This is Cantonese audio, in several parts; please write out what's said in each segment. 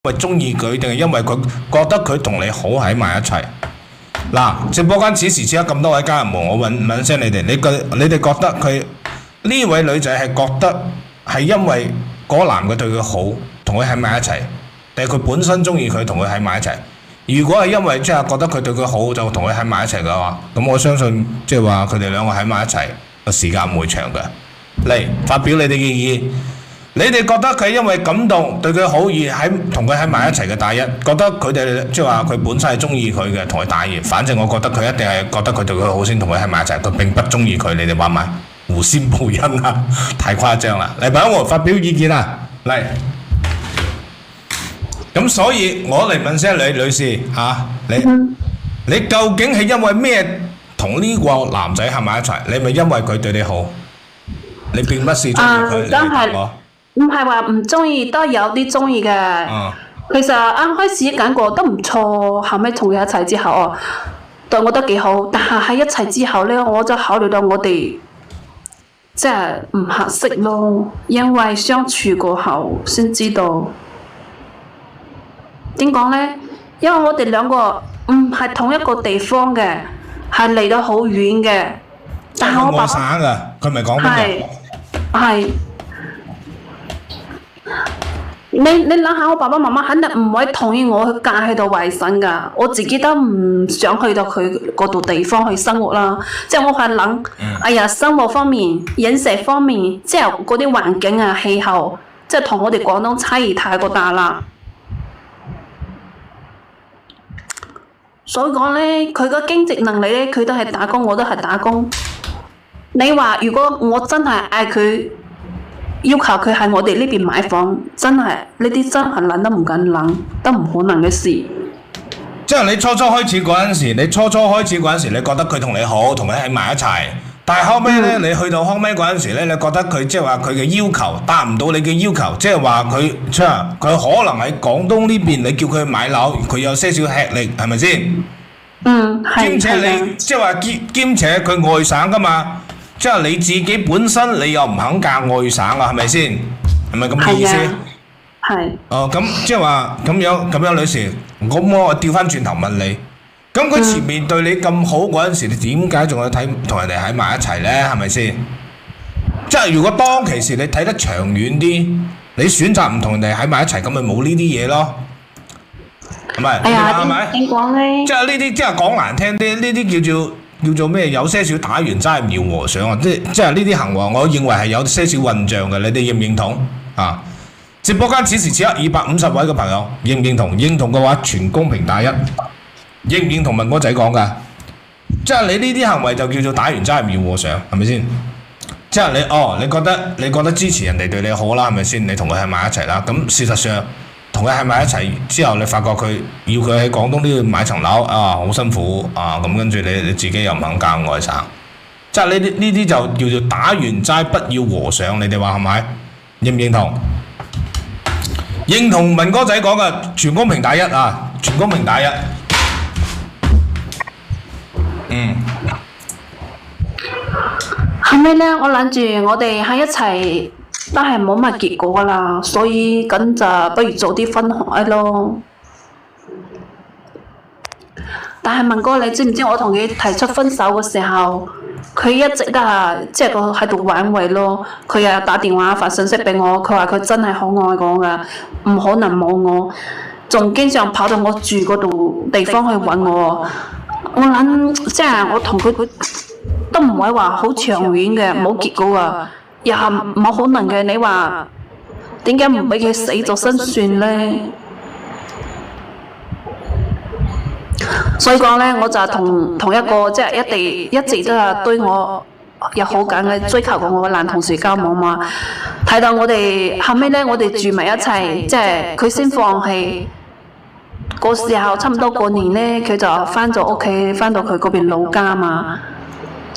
喂中意佢，定係因為佢覺得佢同你好喺埋一齊？嗱，直播間此時此刻咁多位家人們，我問聲你哋，你哋覺得佢呢位女仔係覺得係因為嗰個男嘅對佢好，同佢喺埋一齊，定係佢本身中意佢同佢喺埋一齊？如果係因為即係覺得佢對佢好，就同佢喺埋一齊嘅話，咁我相信即係話佢哋兩個喺埋一齊個時間唔會長嘅。嚟發表你哋嘅意見。你哋覺得佢因為感動對佢好而同佢喺埋一齊嘅大一，覺得佢哋即係話佢本身係中意佢嘅，同佢大二。反正我覺得佢一定係覺得佢對佢好先同佢喺埋一齊，佢並不中意佢。你哋話埋狐仙報恩啊，太誇張啦！嚟問我發表意見啊，嚟。咁所以我嚟問聲女士嚇，你究竟係因為咩同呢個男仔喺埋一齊？你咪因為佢對你好，你並不是中意佢，你明我？唔係話唔中意，都有啲中意嘅。其實啱開始感覺都唔錯，後尾同佢一齊之後，對我都幾好。但係喺一齊之後呢，我就考慮到我哋即係唔合適咯，因為相處過後先知道點講呢？因為我哋兩個唔係同一個地方嘅，係離得好遠嘅。但係我爸爸外省㗎，佢咪講邊個？係。你諗下，我爸爸媽媽肯定唔會同意我去嫁去到外省㗎，我自己都唔想去到佢嗰度地方去生活啦。即係我係諗，哎呀，生活方面、飲食方面，即係嗰啲環境啊、氣候，即係同我哋廣東差異太過大啦。所以講呢，佢個經濟能力呢，佢都係打工，我都係打工。你話如果我真係嗌佢，要求佢喺我哋呢邊買房，真係呢啲真係諗都唔敢諗，都唔可能嘅事。即係你初初開始嗰陣時，你覺得佢同你好，同你喺埋一齊。但係後尾呢，你去到後尾嗰陣時呢，你覺得佢即係話佢嘅要求達唔到你嘅要求，即係話佢可能喺廣東呢邊，你叫佢去買樓，佢有些少吃力，係咪先？兼且你即係話兼且佢外省㗎嘛。即係你自己本身你又唔肯嫁外省啊，係咪先？係咪咁嘅意思？係。哦，咁即係話咁樣，女士，咁我調翻轉頭問你，咁佢前面對你咁好嗰陣時，你點解仲要同人哋喺埋一齊呢？係咪先？即係如果當其時你睇得長遠啲，你選擇唔同人哋喺埋一齊，咁咪冇呢啲嘢咯？係咪？係咪？點講呢？即係呢啲，即係講難聽啲，呢啲叫做咩？有些少打完齋唔搖和尚啊！即係呢啲行為，我認為係有些少混帳嘅。你哋認唔認同啊？直播間此時此刻250位嘅朋友認唔認同？認同嘅話，全公屏打1。認唔認同文哥仔講㗎？即係你呢啲行為就叫做打完齋唔搖和尚，係咪先？即係你覺得支持人哋對你好啦，係咪先？你同佢喺埋一齊啦。咁事實上，同佢喺埋一齊之後，你發覺佢要佢喺廣東呢度買層樓啊，好辛苦啊！咁跟住你自己又唔肯嫁外省，即係呢啲就叫做打完齋不要和尚，你哋話係咪？認唔認同？認同文哥仔講嘅，全公屏打1啊！全公屏打1。後尾呢，我諗住我哋喺一齊。都係冇乜結果啦，所以咁就不如早啲分開咯。但係文哥，你知唔知我同佢提出分手嘅時候，佢一直都係即係佢喺度挽回咯。佢又打電話發信息俾我，佢話佢真係好愛我噶，唔可能冇我，仲經常跑到我住嗰度地方去揾我。我諗即係我同佢都唔會話好長遠嘅，冇結果啊。又係冇可能嘅，你話點解唔俾佢死咗先算呢？所以講呢，我就同一個即係一直都係對我有好感嘅追求過我嘅男同事交往嘛。睇到我哋後尾呢，我哋住埋一齊，即係佢先放棄。嗰時候差唔多過年呢，佢就返咗屋企，返到佢嗰邊老家嘛。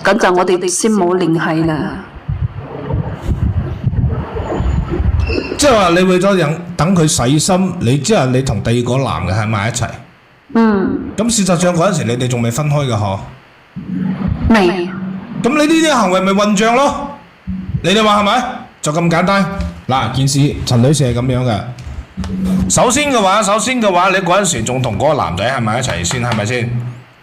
咁就我哋先冇聯繫啦。即係話你為咗等佢洗心，你同第二個男嘅喺埋一齊。咁事實上嗰陣時你哋仲未分開嘅嗬？未。咁你呢啲行為咪混帳咯？你哋話係咪？就咁簡單。嗱，件事陳女士係咁樣嘅。首先嘅話，你嗰陣時仲同嗰個男仔喺埋一齊先，係咪先？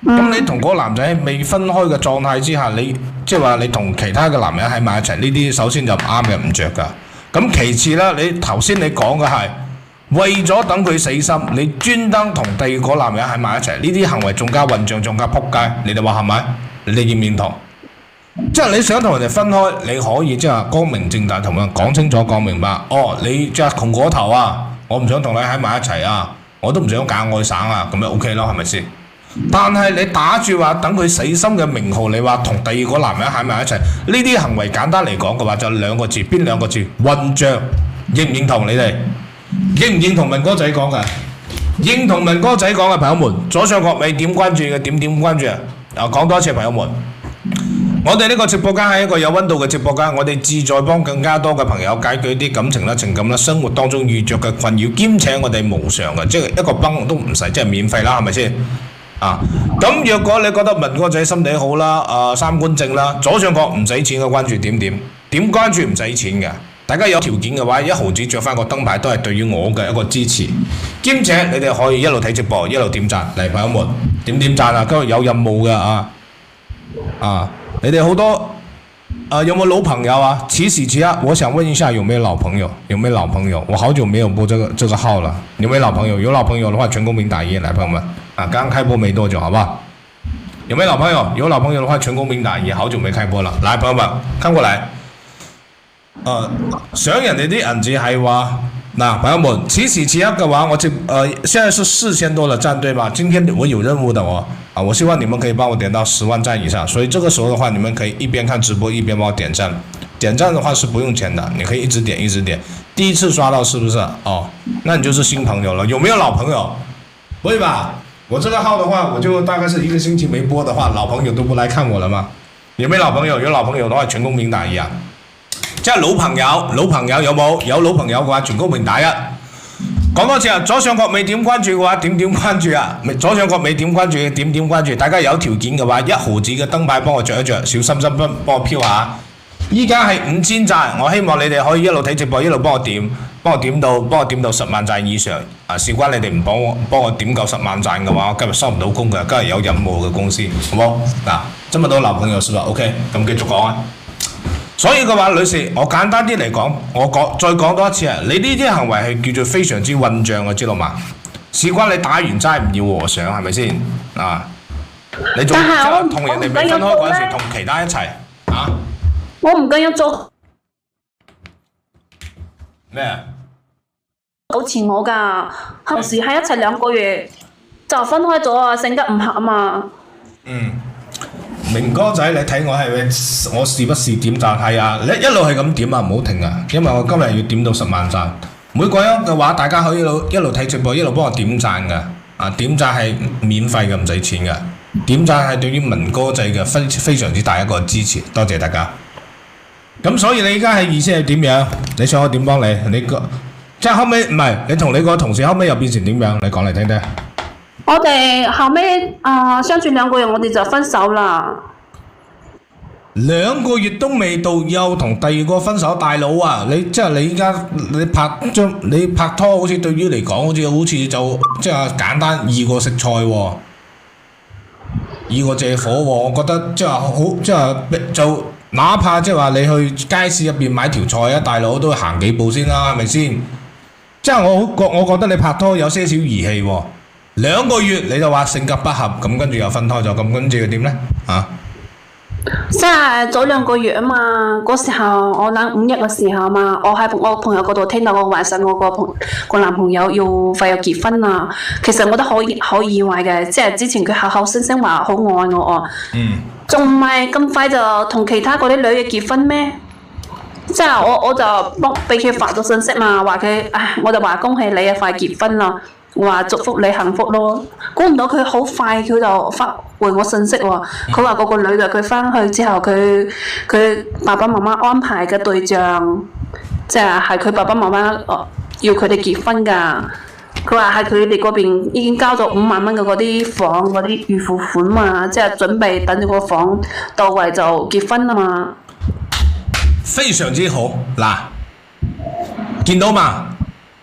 咁你同嗰個男仔未分開嘅狀態之下，你即係話你同其他嘅男人喺埋一齊，呢啲首先就唔啱嘅，唔着噶。咁其次啦，你頭先你講嘅係為咗等佢死心，你專登同第二個男人喺埋一齊，呢啲行為仲加混帳，仲加撲街，你哋話係咪？你哋認唔認同？即係你想同人哋分開，你可以即係光明正大同人講清楚講明白。哦，你即係窮過頭啊，我唔想同你喺埋一齊啊，我都唔想搞外省啊，咁咪 OK 咯，係咪先？但係你打住話等佢死心嘅名號，你話同第二個男人喺埋一齊，呢啲行為簡單嚟講嘅話就兩個字，邊兩個字？混帳，認唔認同？你哋認唔認同文哥仔講嘅？認同文哥仔講嘅朋友們，左上角尾點關注嘅點關注啊！講多一次朋友們。我哋呢個直播間係一個有溫度嘅直播間，我哋志在幫更加多嘅朋友解決啲感情啦、情感啦、生活當中遇着嘅困擾，兼且我哋無償嘅，即係一個崩都唔使，即係免費啦，係咪先？啊，咁若果你覺得文哥仔心地好啦、三觀正啦，左上角唔使錢嘅關注點關注唔使錢嘅，大家有條件嘅話，一毫子着翻個燈牌都係對於我嘅一個支持，兼且你哋可以一路睇直播一路點讚，嚟朋友們點讚啊！今日有任務嘅你哋好多有冇老朋友啊？此時此刻，我想問一下，有沒有老朋友？我好久沒有播這個號了，有沒有老朋友？有老朋友的話，全公屏打一，來朋友們啊！剛開播沒多久，好不好？有沒有老朋友？有老朋友的話，全公屏打一，好久沒開播了，來朋友們看過來。想人哋啲銀紙係話。朋友們，此時此刻嘅話，現在是4000多的讚，對嗎？今天我有任務的我希望你們可以幫我點到10萬讚以上，所以這個時候的話，你們可以一邊看直播一邊幫我點讚。點讚的話是不用錢的，你可以一直點。第一次刷到是不是？那你就是新朋友了。有沒有老朋友？不會吧？我這個號的話，我就大概是1個星期沒播的話，老朋友都不來看我了嗎？有沒有老朋友？有老朋友的話，全公屏打一啊！即係老朋友有冇？有老朋友嘅話，全公屏打一。講多次啊，左上角未點關注嘅話，點關注啊！左上角未點關注嘅點關注。大家有條件嘅話，1毫子嘅燈牌幫我着一着，小心心幫我飄下。依家係5000讚，我希望你哋可以一路睇直播，一路幫我點到10萬讚以上。事關你哋唔幫我點夠10萬讚嘅話，我今日收唔到工嘅，今日有任務嘅公司，好冇？這麼多老朋友是吧 ？OK，咁繼續講啊。所以嘅話，女士，我簡單啲嚟講，再講多一次啊！你呢啲行為係叫做非常之混帳嘅，知道嘛？事關你打完齋唔要和尚，係咪先？你仲同人哋未分開嗰陣時，同其他一齊我唔敢做咩啊？好似我㗎，同時喺一齊2個月就分開咗啊，性格唔合啊嘛。明哥仔，你睇我係咪？我時不時點讚係啊！你一路係咁點啊，唔好停啊！因為我今日要點到10萬讚。每個人嘅話，大家可以一路睇直播，一路幫我點讚㗎。點讚係免費嘅，唔使錢㗎。點讚係對於文哥仔嘅非常之大一個支持，多謝大家。咁所以你而家係意思係點樣？你想我點幫你？即係後尾唔係你同你個同事後尾又變成點樣？你講嚟聽聽。我哋後尾相處2個月，我哋就分手啦。2個月都未到，又同第二個分手，大佬啊！你即係你依家你拍拖，好似對於嚟講，好似就即係簡單易過食菜喎，易過借火喎。我覺得即係好即係就哪怕即係話你去街市入邊買條菜啊，大佬都行幾步先啦，係咪先？即係我覺得你拍拖有些少兒戲喎。2個月你就話性格不合，咁跟住又分開咗，咁跟住又點呢？即係早2個月啊嘛，嗰時候我諗5日嘅時候嘛，我喺我朋友嗰度聽到我話晒我個男朋友快要結婚啦。其實我都好意外嘅，即係之前佢口口聲聲話好愛我仲唔係咁快就同其他嗰啲女嘅結婚咩？即係我就俾佢發咗信息嘛，話佢我就話恭喜你啊，快結婚啦！話祝福你幸福咯，估唔到佢好快佢就發回我信息喎。佢話嗰個女嘅佢翻去之後，佢爸爸媽媽安排嘅對象，即係佢爸爸媽媽要佢哋結婚㗎。佢話喺佢哋嗰邊已經交咗5萬蚊嘅嗰啲房嗰啲預付款嘛，即係準備等住個房到位就結婚啦嘛。非常之好，嗱，見到嘛？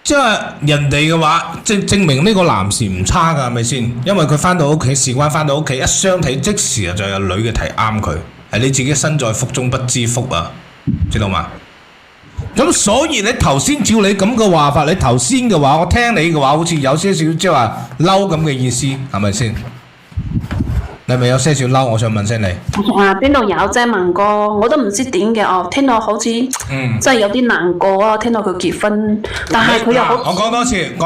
即係人哋嘅話，證明呢個男士唔差㗎，係咪先？因為佢翻到屋企，事關翻到屋企一相睇，即時就有女嘅睇啱佢，係你自己身在福中不知福啊，知道嘛？咁所以你頭先照你咁嘅話法，你頭先嘅話，我聽你嘅話好似有些少即係話嬲咁嘅意思，係咪先？你係咪有些少嬲？我想問聲你。邊度有啫，文哥？我都唔知點嘅哦，聽到好似真係有啲難過啊！聽到佢結婚，但係佢又好。我講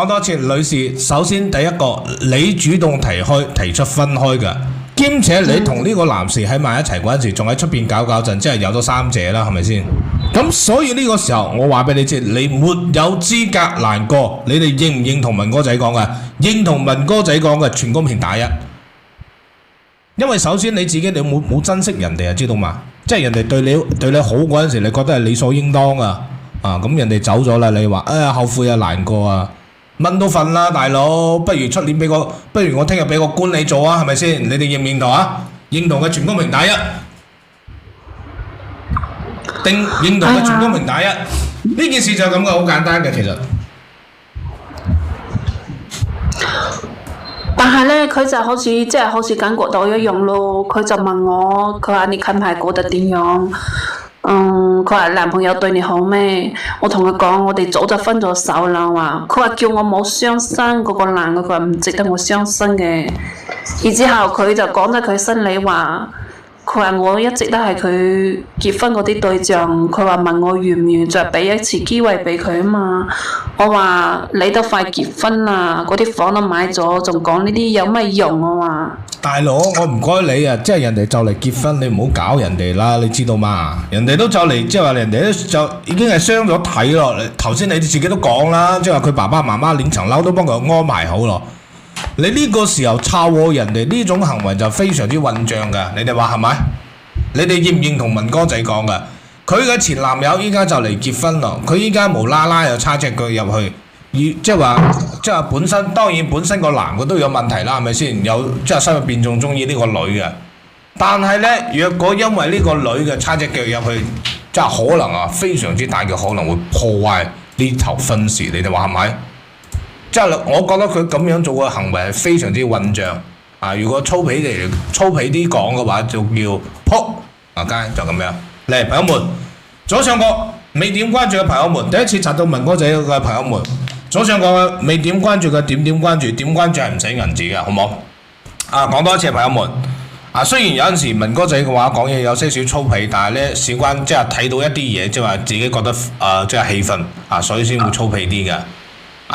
多次，女士，首先第一個，你主動提出分開嘅，兼且你同呢個男士喺埋一齊嗰陣時，仲喺出邊搞陣，即係有咗三姐啦，係咪先？咁所以呢個時候，我話俾你知，你沒有資格難過。你哋認唔認同文哥仔講嘅？認同文哥仔講嘅，全公屏打一。因為首先你自己你冇珍惜人哋啊，知道嘛？即係人哋對你好嗰陣時，你覺得係理所應當啊！咁人哋走咗啦，你話後悔啊難過啊，蚊都瞓啦，大佬，不如出年不如我聽日俾個官你做啊，係咪先？你哋認唔認同啊？認同嘅全公屏打一，認同嘅全公屏打一。呢件事就係咁嘅，好簡單嘅其實。但係咧，佢就好似感覺到一樣咯。佢就問我，佢話你近排過得點樣？佢話男朋友對你好咩？我同佢講，我哋早就分咗手啦。佢話叫我冇傷心，嗰個男嘅佢話唔值得我傷心嘅。然之後佢就講咗佢心裏話。佢話我一直都係佢結婚嗰啲對象，佢話問我願唔願再俾一次機會俾佢啊嘛。我話你都快結婚啦，嗰啲房都買咗，仲講呢啲有乜用啊嘛？大佬，我唔該你啊，即係人哋就嚟結婚，你唔好搞人哋啦，你知道嘛？人哋都就嚟，即係話人哋都就已經係傷咗體咯。頭先你自己都講啦，即係話佢爸爸媽媽連層樓都幫佢安排好咯。你呢個時候抄喎人哋呢種行為就非常之混帳㗎，你哋話係咪？你哋認唔認同文哥仔講㗎？佢嘅前男友依家就嚟結婚咯，佢依家無啦啦又叉隻腳入去，即係話本身當然本身個男嘅都有問題啦，係咪先？有即係心入邊仲中意呢個女嘅，但係呢，若果因為呢個女嘅叉隻腳入去，即係可能啊非常之大嘅可能會破壞呢頭婚事，你哋話係咪？即係我覺得佢咁樣做嘅行為係非常之混帳啊！如果粗鄙啲講嘅話，就叫撲啊街就咁樣。嚟朋友們，左上角未點關注嘅朋友們，第一次刷到文哥仔嘅朋友們，左上角未點關注嘅點關注，點關注係唔使銀紙嘅，好冇？講多一次朋友們，雖然有陣時文哥仔嘅話講嘢有些少粗鄙，但係咧事關即係睇到一啲嘢，即係話自己覺得即係氣憤所以先會粗鄙啲嘅。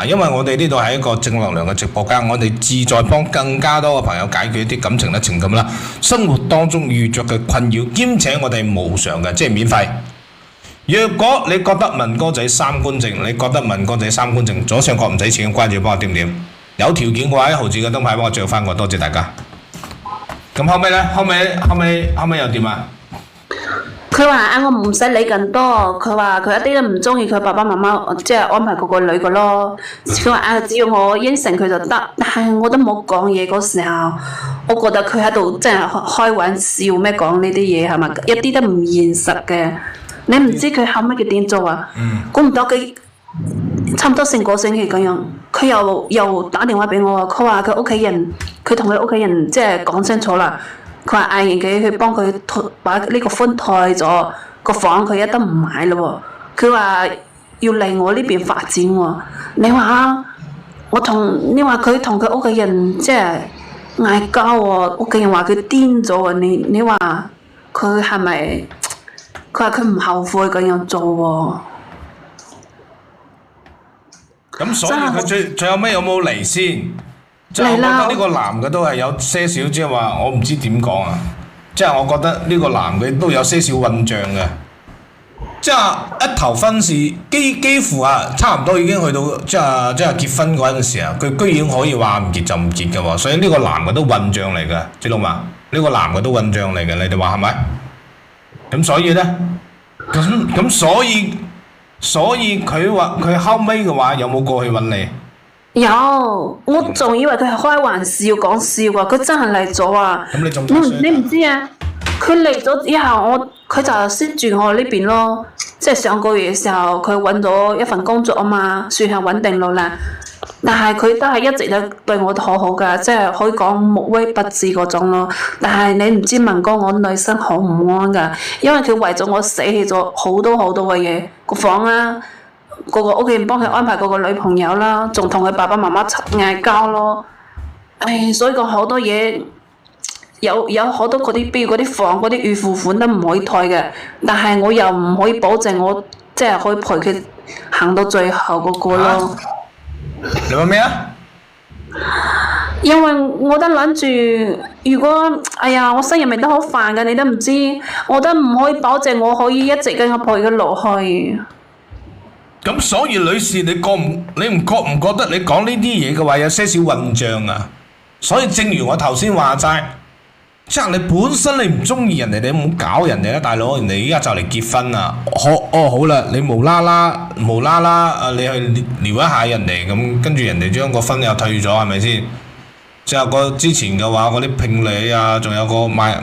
因為我哋呢度係一個正能量嘅直播間，我哋志在幫更加多嘅朋友解決一啲感情啦、情感啦、生活當中遇着嘅困擾，兼且我哋無償嘅，即係免費。若果你覺得文哥仔三觀正，左上角唔使錢嘅關注幫我點點，有條件嘅話1毫子嘅燈牌幫我著翻我，多謝大家。咁後尾呢？後尾又點啊？佢話我唔使理咁多，佢話佢一啲都唔中意佢爸爸媽媽，即係安排嗰個女嘅咯。佢話只要我應承佢就得，但係我都冇講嘢嗰時候，我覺得佢喺度真係開玩笑咩講呢啲嘢係咪？一啲都唔現實嘅。你唔知佢後尾佢點做啊？估唔到佢差唔多成個星期咁樣，佢又打電話俾我，佢話佢屋企人，佢同佢屋企人即係講清楚啦。佢話嗌人哋去幫佢把呢個婚退咗，個房佢一得唔買咯喎。佢話要嚟我呢邊發展喎。你話佢同佢屋企人即係嗌交喎，屋企人話佢癲咗喎。你話佢係咪？佢話佢唔後悔咁樣做喎。咁所以佢最後尾有冇嚟先？即係我覺得呢個男嘅都係有些少，即係話我唔知點講啊！即係我覺得呢個男嘅都有些少混帳嘅，即係一頭婚事幾乎差唔多已經去到即係結婚嗰陣時啊，佢居然可以話唔結就唔結嘅喎，所以呢個男嘅都混帳嚟嘅，知道嘛？呢個男嘅都混帳嚟嘅，你哋話係咪？咁所以呢，咁所以佢話佢後尾嘅話有冇過去揾你？有，我仲以為佢係開玩笑講笑啊！佢真係嚟咗啊！咁你仲你唔知啊？佢嚟咗之後，佢就先住我呢邊咯。即係上個月嘅時候，佢揾咗一份工作啊嘛，算係穩定落啦。但係佢都係一直都對我好好㗎，即係可以講無微不至嗰種咯。但係你唔知文哥，我內心好唔安㗎，因為佢為咗我捨棄咗好多好多嘅嘢，個房啦，個屋企人幫佢安排個女朋友啦，仲同佢爸爸媽媽嗌交咯。唉，所以講好多嘢。有好多嗰啲，比如嗰啲房嗰啲預付款都唔可以退嘅，但係我又唔可以保證我即係可以陪佢行到最後嗰個咯。你話咩啊？因為我都諗住，如果哎呀我生日咪都好煩㗎，你都唔知，我都唔可以保證我可以一直咁樣陪佢落去。咁所以女士，你唔覺唔覺得你講呢啲嘢嘅話有些少混帳啊？所以正如我頭先話齋。即係你本身你唔中意人哋，你唔好搞人哋啦，大佬！人哋依家就嚟結婚啦，好啦，你無啦啦你去撩一下人哋咁，跟住人哋將個婚又退咗，係咪先？即係個之前嘅話，嗰啲聘禮啊，仲有個賣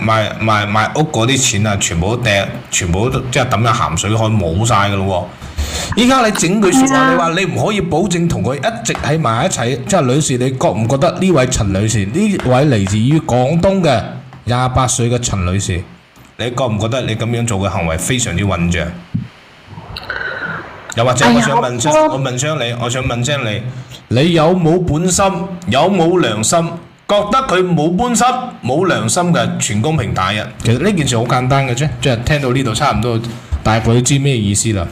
屋嗰啲錢啊，全部都即係抌入鹹水海冇晒㗎咯喎！依家你整句説話，你話你唔可以保證同佢一直喺埋一齊，即係女士，你覺唔覺得呢位陳女士，呢位嚟自於廣東嘅28歲嘅陳女士，你覺唔覺得你咁樣做嘅行為非常之混帳？又或者我想問聲你，你有冇本心，有冇良心？覺得佢冇本心、冇良心嘅，全公屏打1。其實呢件事好簡單嘅啫，即係聽到呢度差唔多，大概都知咩意思啦。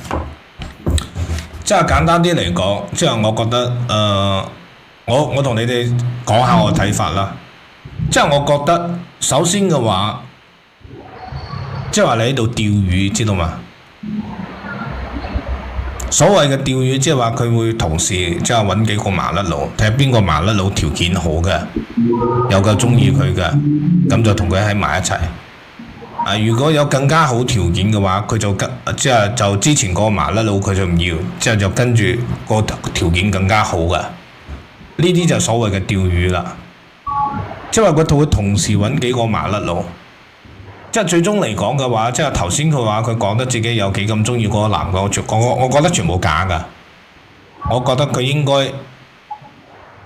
即係簡單啲嚟講，即係我覺得，我同你哋講下我嘅睇法啦。即係我覺得，首先嘅話，即係話你喺度釣魚，知道嘛？所謂嘅釣魚，即係話佢會同時即係揾幾個麻甩佬，睇下邊個麻甩佬條件好嘅，又夠中意佢嘅，咁就同佢喺埋一齊。如果有更加好條件嘅話，佢就之前嗰個麻甩佬佢就唔要，之後就跟住個條件更加好嘅，呢啲就所謂嘅釣魚啦。即係話佢會同時揾幾個麻甩佬，即係最終嚟講嘅話，即係頭先佢話佢講得自己有幾咁中意嗰個男嘅，我覺得全部假㗎。我覺得佢應該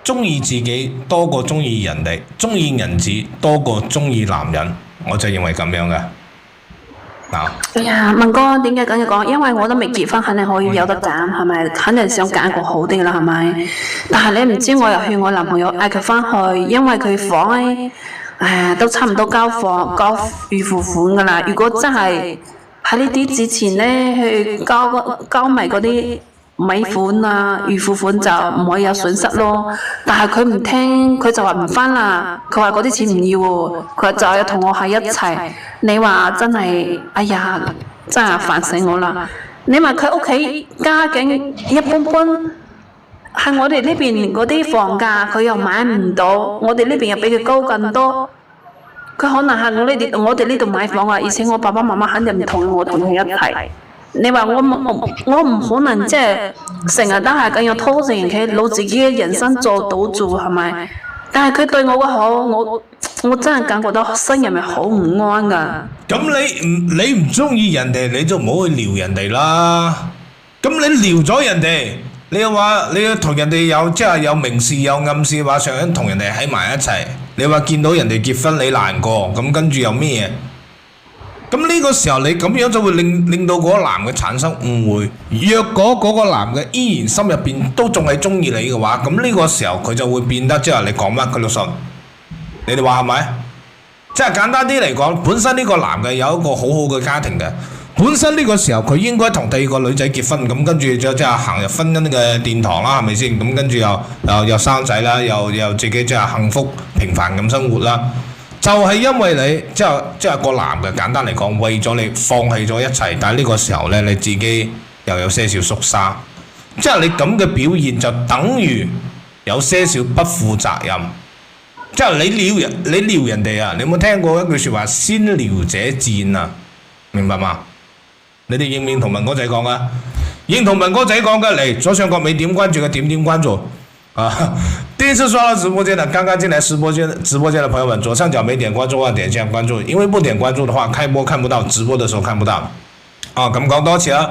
中意自己多過中意人哋，中意銀紙多過中意男人，我就認為咁樣嘅。哎呀，文哥點解咁樣講？因為我都未結婚，肯定可以有得揀，係咪？肯定想揀個好啲啦，係咪？但係你唔知，我又勸我男朋友嗌佢翻去，因為佢房咧，都差唔多交預付款噶啦。如果真係喺呢啲之前咧去交埋嗰啲尾款啊、預付款就唔可以有損失咯。但係佢唔聽，佢就話唔翻啦。佢話嗰啲錢唔要喎，佢話就係同我喺一齊。你話真係，哎呀，真係煩死我啦！你話佢屋企家境一般般，喺我哋呢邊嗰啲房價佢又買唔到，我哋呢邊又比佢高更多。佢可能係我哋呢度買房啊，而且我爸爸媽媽肯定唔同我同佢一齊。你話我唔可能即係成日都係咁樣拖住人哋，攞自己嘅人生做賭注係咪？但係佢對我嘅好，我真係感覺到心入面好唔安㗎。咁你唔中意人哋，你就唔好去撩人哋啦。咁你撩咗人哋，你又話你要同人哋即係有明示有暗示，話想同人哋喺埋一齊。你話見到人哋結婚你難過，咁跟住又咩嘢？咁呢個時候你咁樣就會令到嗰個男嘅產生誤會。若果嗰個男嘅依然心入邊都仲係中意你嘅話，咁呢個時候佢就會變得即係你講乜佢都信。你哋話係咪？即係簡單啲嚟講，本身呢個男嘅有一個好好嘅家庭嘅，本身呢個時候佢應該同第二個女仔結婚，咁跟住就即係行入婚姻嘅殿堂啦，係咪先？咁跟住又生仔啦，又自己即係幸福平凡咁生活啦。就係因為你即係個男嘅，簡單嚟講，為咗你放棄咗一切，但係呢個時候呢，你自己又有些少縮沙，即係你咁嘅表現就等於有些少不負責任。即係你撩人哋啊！你有冇聽過一句説話？先撩者賤啊！明白嗎？你哋認唔認同文哥仔講啊？認同文哥仔講嘅嚟，左上角未點關注嘅點關注啊！第一次刷到直播間的，剛剛進來直播間的朋友們，左上角沒點關注啊，點一下關注，因為不點關注的話，開播看不到，直播的時候看不到。啊，咁講多次啦。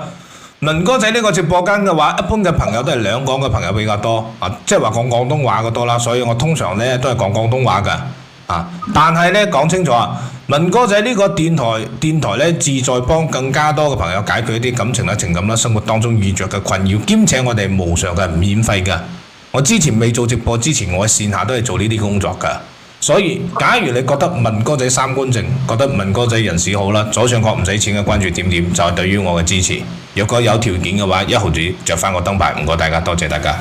文哥仔呢個直播間嘅話，一般嘅朋友都係兩廣嘅朋友比較多啊，即係話講廣東話嘅多啦，所以我通常咧都係講廣東話㗎啊。但係咧講清楚啊，文哥仔呢個電台咧，志在幫更加多嘅朋友解決一啲感情啦、情感啦、生活當中遇着嘅困擾，兼且我哋無償嘅、免費㗎。我之前未做直播之前，我喺線下都係做呢啲工作㗎。所以，假如你覺得文哥仔三觀正，覺得文哥仔人事好啦，左上角唔使錢嘅關注點點就係對於我嘅支持。若果有條件嘅話，1毫子着翻個燈牌，唔該大家，多謝大家。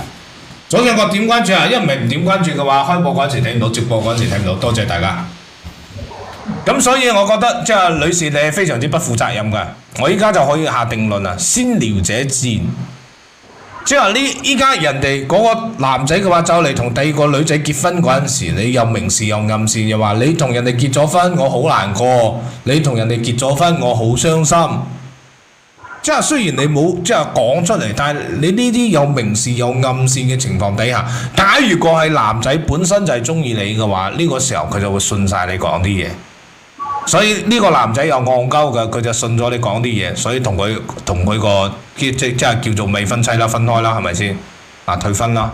左上角點關注啊？一唔係唔點關注嘅話，開播嗰陣時睇唔到，直播嗰陣時睇唔到，多謝大家。咁所以我覺得即係女士你係非常之不負責任㗎。我依家就可以下定論啦，先撩者賤。即係話呢，依家人哋嗰個男仔嘅話走嚟同第二個女仔結婚嗰陣時，你又明示又暗示，又話你同人哋結咗婚，我好難過；你同人哋結咗婚，我好傷心。即係雖然你冇即係講出嚟，但係你呢啲有明示有暗示嘅情況底下，假如個係男仔本身就係中意你嘅話，呢個時候佢就會信晒你講啲嘢。所以呢個男仔又戇鳩嘅，佢就信咗你講啲嘢，所以同佢個即係叫做未婚妻啦，分開啦，係咪先？啊，退婚啦。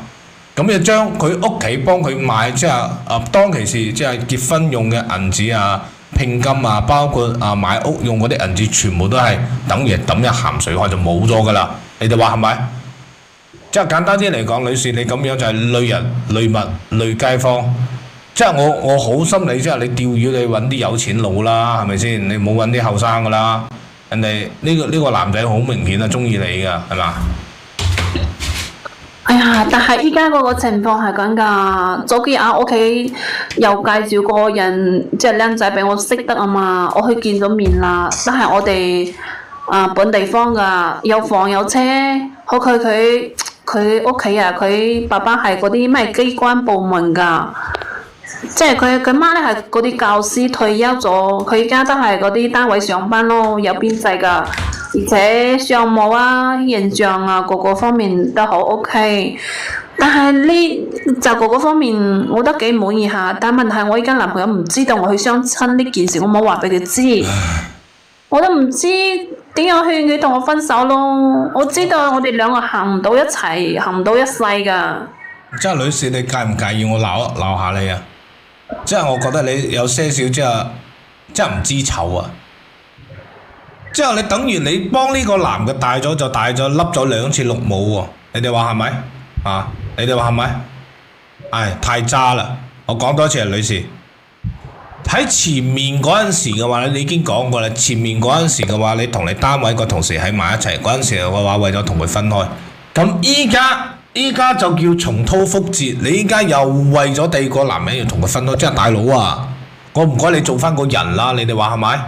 咁就將佢屋企幫佢買即係當其時即係結婚用嘅銀紙啊、聘金啊，包括買屋用嗰啲銀紙，全部都係等於抌一鹹水海就冇咗㗎啦。你哋話係咪？即係簡單啲嚟講，女士你咁樣就係累人、累物、累街坊。即係我好心理，即係你釣魚你揾啲有錢佬啦，係咪先？你冇揾啲後生㗎啦。人哋呢個男仔好明顯係中意你㗎，係嘛？哎呀，但係依家嗰個情況係咁㗎。早幾日屋企又介紹個人，即係靚仔俾我識得啊嘛。我去見咗面啦，都係我哋本地方㗎，有房有車。好佢屋企啊，佢爸爸係嗰啲咩機關部門㗎。即係佢媽咧係嗰啲教師退休咗，佢而家都係嗰啲單位上班咯，有編制㗎，而且相貌啊、形象啊各個方面都好 OK。但係呢就各個方面我都幾滿意下，但問題我而家男朋友唔知道我去相親呢件事，我冇話俾佢知，我都唔知點樣勸佢同我分手咯。我知道我哋兩個行唔到一齊，行唔到一世㗎。即係女士，你介唔介意我鬧下你啊？即係我覺得你有些少即係唔知醜啊！即係你等於你幫呢個男嘅大咗就大咗，笠咗2次綠帽喎！你哋話係咪？啊！你哋話係咪？唉，太渣啦！我講多次啊，女士。喺前面嗰陣時嘅話，你已經講過啦。前面嗰陣時嘅話，你同你單位個同事喺埋一齊嗰陣時嘅話，為咗同佢分開。咁依家就叫重蹈覆轍，你依家又為咗第二個男人要同佢分開，即係大佬啊！我唔該你做翻個人啦，你哋話係咪？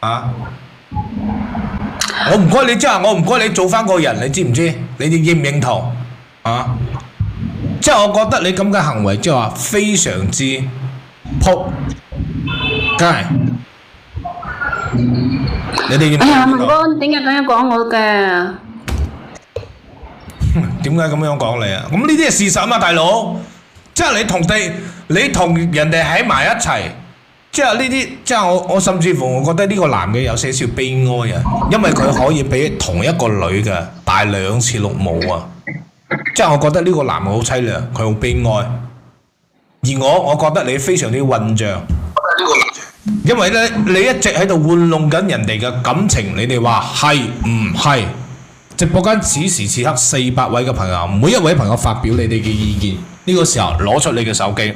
啊！我唔該你即係我唔該你做翻個人，你知唔知？你哋認唔認同？啊！即係我覺得你咁嘅行為即係話非常之仆街。你哋認唔認同？哎呀，文哥點解咁樣講我嘅？點解咁樣講你啊？咁呢啲係事實啊嘛，大佬。即係你同人哋喺埋一齊，即係呢啲，即係我甚至乎我覺得呢個男嘅有些少悲哀啊，因為佢可以俾同一個女嘅戴2次綠帽啊。即係我覺得呢個男嘅好凄涼，佢好悲哀。而我覺得你非常之混帳，因為咧你一直喺度玩弄緊人哋嘅感情，你哋話係唔係？直播間此時此刻400位嘅朋友，每一位朋友發表你哋嘅意見。呢個時候攞出你嘅手機。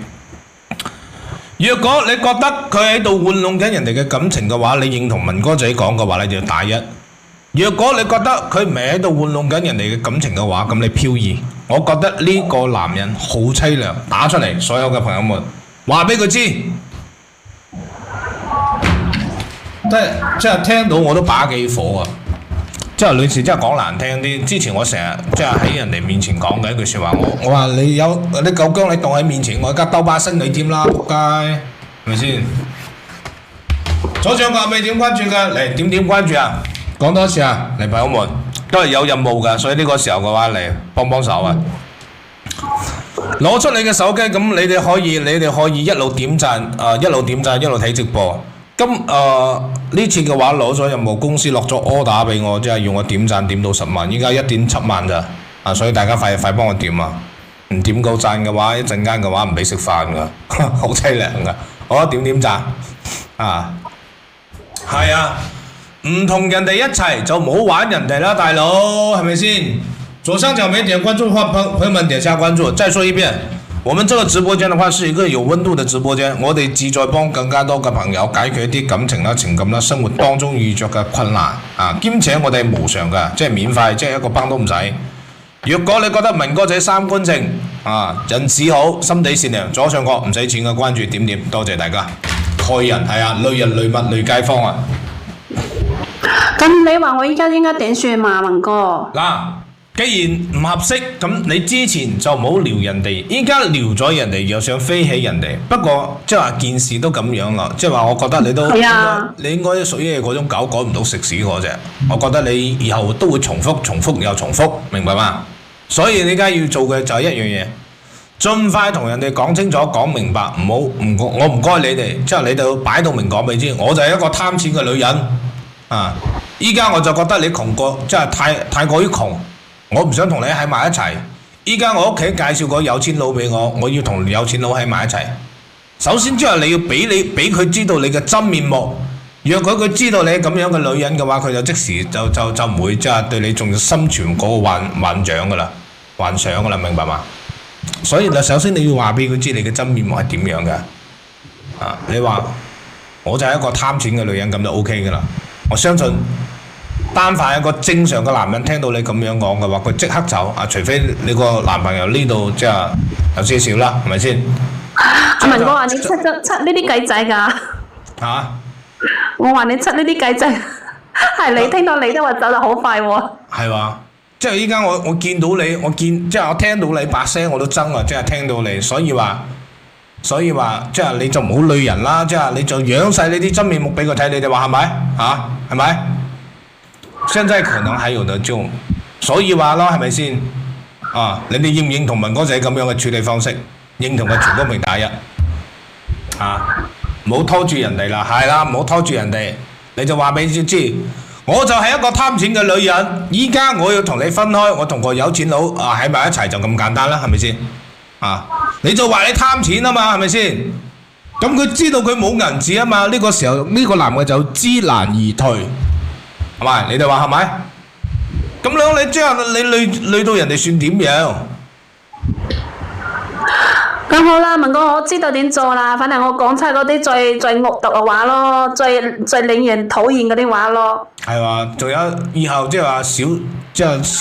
若果你覺得佢喺度玩弄緊人哋嘅感情嘅話，你認同文哥仔講嘅話，你就要打1。若果你覺得佢唔係喺度玩弄緊人哋嘅感情嘅話，咁你飄2。我覺得呢個男人好凄涼，打出嚟，所有嘅朋友們話俾佢知。即係聽到我都把幾火啊！即係女士，真係講難聽啲。之前我成日即係喺人哋面前講嘅一句説話，我話你夠姜，你當喺面前，我而家兜巴星你添啦，仆街，係咪先？左上角未點關注㗎？嚟點關注啊！講多次啊！嚟朋友們都係有任務㗎，所以呢個時候嘅話嚟幫手啊！攞出你嘅手機，咁你哋可以一路點讚，一路睇直播。呢次嘅話攞咗任務，公司落咗 order 俾我，即係要我點讚點到10萬，依家1.7萬咋，所以大家快幫我點啊！唔點夠讚嘅話，一陣間嘅話唔俾食飯噶，好凄涼噶。我點讚啊！係啊，唔同人哋一齊就唔好玩人哋啦，大佬係咪先？左上角沒點關注的話，朋友們點下關注。再說一遍，我們這個直播間的話是一個有溫度的直播間，我哋旨在幫更加多嘅朋友解決一啲感情啦、情感啦、生活當中遇着嘅困難啊，兼且我哋無償嘅，即係免費，即係一個崩都唔使。如果你覺得文哥仔三觀正啊，人子好，心地善良，左上角唔使錢嘅關注點，多謝大家。害人係啊，累人累物累街坊啊！咁你話我依家應該點算嘛，文哥？嗱，既然唔合適，咁你之前就唔好撩人哋，依家撩咗人哋又想飛起人哋。不過即係話件事都咁樣啦，即係話我覺得你都你應該屬於嗰種狗改唔到食屎嗰隻。我覺得你以後都會重複又重複，明白嗎？所以你而家要做嘅就係一樣嘢，盡快同人哋講清楚、講明白，我唔該你哋，即係你哋要擺到明講俾你知，我就係一個貪錢嘅女人啊！依家我就覺得你窮過，即係太過於窮。我唔想同你喺埋一齊。依家我屋企介紹個有錢佬俾我，我要同有錢佬喺埋一齊。首先即係你要俾佢知道你嘅真面目。若果佢知道你係咁樣嘅女人嘅話，佢就即時就唔會即係對你仲心存嗰個幻想噶啦，明白嘛？所以首先你要話俾佢知你嘅真面目係點樣嘅。啊，你話我就係一個貪錢嘅女人咁就 OK 噶啦。我相信。單凡一個正常嘅男人聽到你咁樣講嘅話，佢即刻走啊！除非你個男朋友呢度即係有些少啦，係咪先？阿文哥話你出呢啲計仔㗎？嚇！我話你出呢啲計仔，係你聽到你都話走得好快喎。係話，即係依家我見到你，即係我聽到你把聲我都憎啊！即係聽到你，所以話即係你就唔好累人啦，即係你就養晒你啲真面目俾佢睇，你哋話係咪？嚇，係咪？現在可能還有得救，所以話咯，係咪先？啊，你哋認唔認同文哥仔咁樣嘅處理方式？認同嘅全公屏打1。啊，唔好拖住人哋啦，係啦，唔好拖住人哋，你就話俾佢知，我就係一個貪錢嘅女人，依家我要同你分開，我同個有錢佬啊喺埋一齊就咁簡單啦，係咪先？啊，你就話你貪錢啊嘛，係咪先？咁佢知道佢冇銀紙啊嘛，呢個時候呢個男嘅就知難而退。係咪？你哋話係咪？咁樣你即係你累到人哋算點樣？咁好啦，文哥，我知道點做啦。反正我講出嗰啲最惡毒嘅話咯，最令人討厭嗰啲話咯。係話，仲有以後即係話少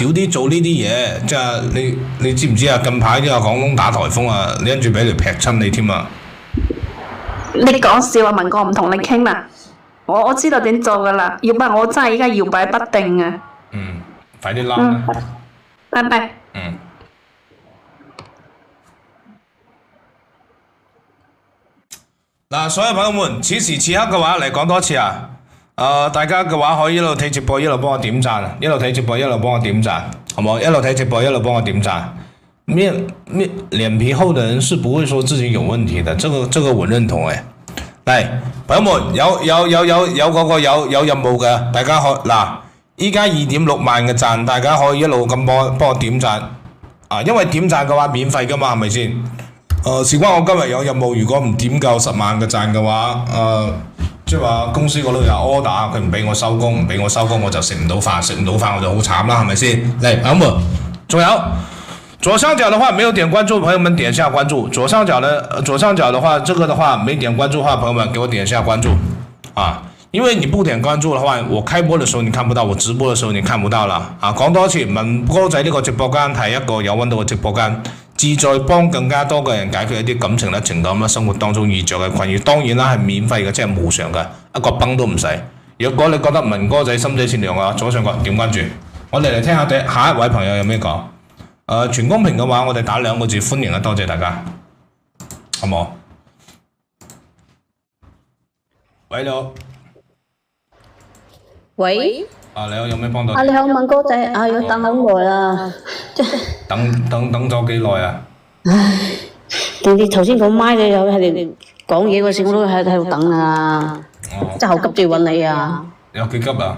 啲做呢啲嘢。即係你知唔知啊？近排即係廣東打颱風啊，你跟住俾雷劈親你添啊！你講笑啊，文哥唔同你傾啦。我知道點做噶啦，要不然我真係而家搖擺不定啊！快啲拉啦！拜拜。嗱，所有朋友們，此時此刻嘅話嚟講多次啊！大家嘅話可以一路睇直播，一路幫我點讚，一路睇直播，一路幫我點讚，好冇？一路睇直播，一路幫我點讚。臉皮厚的人是不會說自己有問題的，這個我認同誒。嚟，朋友們有嗰個有任務嘅，大家可嗱，依家2.6萬嘅讚，大家可以一路咁幫我點讚啊！因為點讚嘅話免費噶嘛，係咪先？事關我今日有任務，如果唔點夠10萬嘅讚嘅話，即係話公司嗰度有 order，佢唔俾我收工，我就食唔到飯我就好慘啦，係咪先？嚟，朋友們，仲有。左上角的話沒有點關注，朋友們點下關注。左上角的話，這個的話沒點關注的話，朋友們給我點下關注啊！因為你不點關注的話，我開播的時候你看不到，我直播的時候你看不到啦啊！講多次，文哥仔呢個直播間係一個有溫度嘅直播間，旨在幫更加多嘅人解決一啲感情啦、情感啦、生活當中遇着嘅困擾。當然啦，係免費嘅，即係無償嘅，一個崩都唔使。如果你覺得文哥仔心地善良嘅話，左上角點關注。我哋嚟聽下下一位朋友有咩講。全公屏嘅話，我哋打2個字歡迎啊！多謝大家，好冇？喂，你好。喂。你好，有咩幫到？你好，文哥仔，要等好耐啦。等咗幾耐啊？你頭先講麥你喺度講嘢嗰時，我都喺度等啊。真係好急住揾你啊！有幾急啊？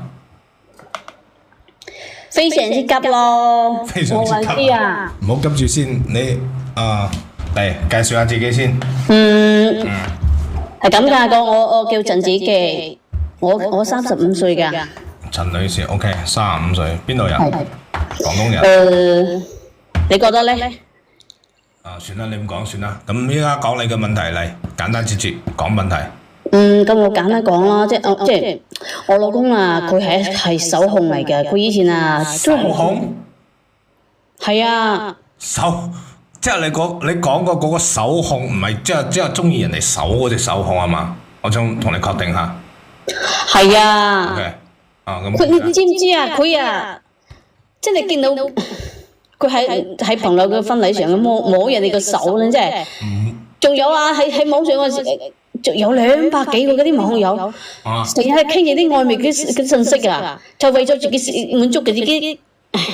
非常之急咯，非常之急我知啊。唔好急住先，你嚟介紹下自己先。係咁㗎，我叫陳子琪，我35歲㗎。陳女士，OK，35歲，邊度人？廣東人。你覺得咧？算啦，你唔講算啦。咁依家講你嘅問題嚟，簡單直接講問題。咁我簡單講啦，即係我老公啊，佢係手控嚟嘅，佢以前啊手控？係啊。即係你講過嗰個手控，唔係即係中意人哋手嗰隻手控係嘛？我想同你確定下。係啊。OK。咁。你知唔知啊？佢啊，即係你見到佢喺朋友嘅婚禮上摸人哋個手咧，即係。仲有啊，喺網上嗰時，仲有200幾個嗰啲網友，成日傾住啲曖昧嘅信息啊，就為咗自己滿足自己嗰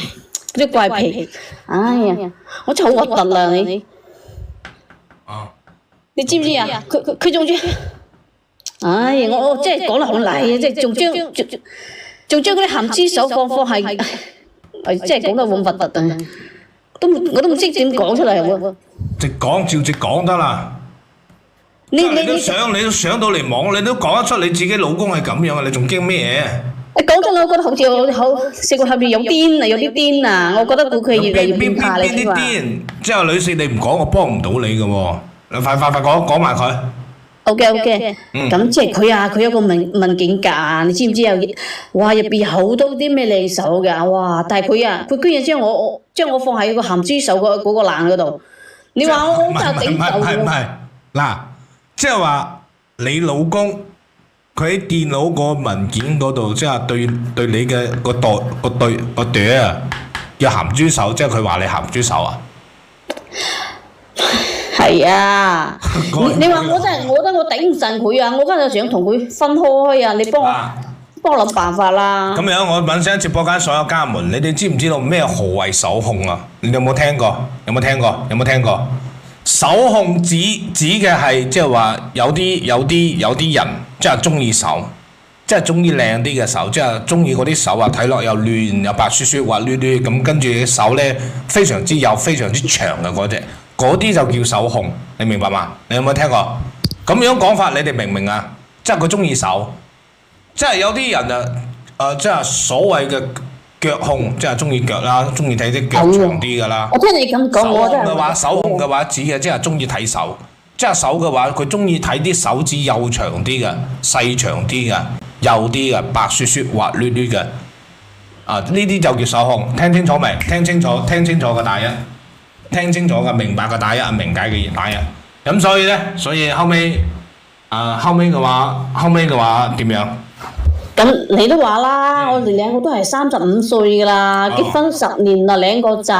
啲怪癖。哎呀，我真係好核突啦你！你知唔知啊？佢仲將，哎呀，我真係講得好賴啊！即係仲將嗰啲鹹豬手放係，即係講得好核突啊！我都唔知點講出嚟喎。直講照直講得啦。你都上到嚟網，你都講得出你自己老公係咁樣啊！你仲驚咩嘢？你講真，我覺得好似好食過後邊有癲啊，有啲癲啊！我覺得佢越嚟越變態你知嘛？邊啲癲？即係女士，你唔講我幫唔到你嘅喎。你快講埋佢。OK，咁即係佢啊！佢有個文件夾，你知唔知啊？哇！入邊好多啲咩靚手㗎，哇！但係佢啊，佢居然將我放喺個鹹豬手嗰個欄嗰度。你話我真係頂唔到喎！唔係嗱，即係話你老公佢喺電腦個文件嗰度，即係對你嘅個朵啊，叫鹹豬手，即係佢話你鹹豬手啊？係啊！你話我真係，我覺得我頂唔順佢啊！我而家就想同佢分開啊！你幫我諗辦法啦！咁樣我問聲直播間所有家門，你哋知唔知道咩何謂手控啊？你有冇聽過？有冇聽過？手控指嘅係即係話有啲人即係中意手，即係中意靚啲嘅手，即係中意嗰啲手啊睇落又亂又白雪雪滑捋捋咁，跟住啲手咧非常之幼非常之長嘅嗰啲就叫手控，你明白嘛？你有冇聽過？咁樣講法你哋明唔明啊？即係佢中意手，即係有啲人即係所謂嘅腳控，即係中意腳啦，中意睇啲腳長啲噶啦。我聽你咁講，我真係手控嘅話指嘅即係中意睇手，即係手嘅話佢中意睇啲手指幼長啲嘅、細長啲嘅、幼啲嘅、白雪雪滑捋捋嘅。呢啲就叫手控，聽清楚未？聽清楚嘅大一。聽清楚嘅，明白嘅打一，明解嘅打一。咁所以後尾嘅話點樣？咁你都話啦，我哋兩個都係35歲噶啦，結婚10年啦，2個仔。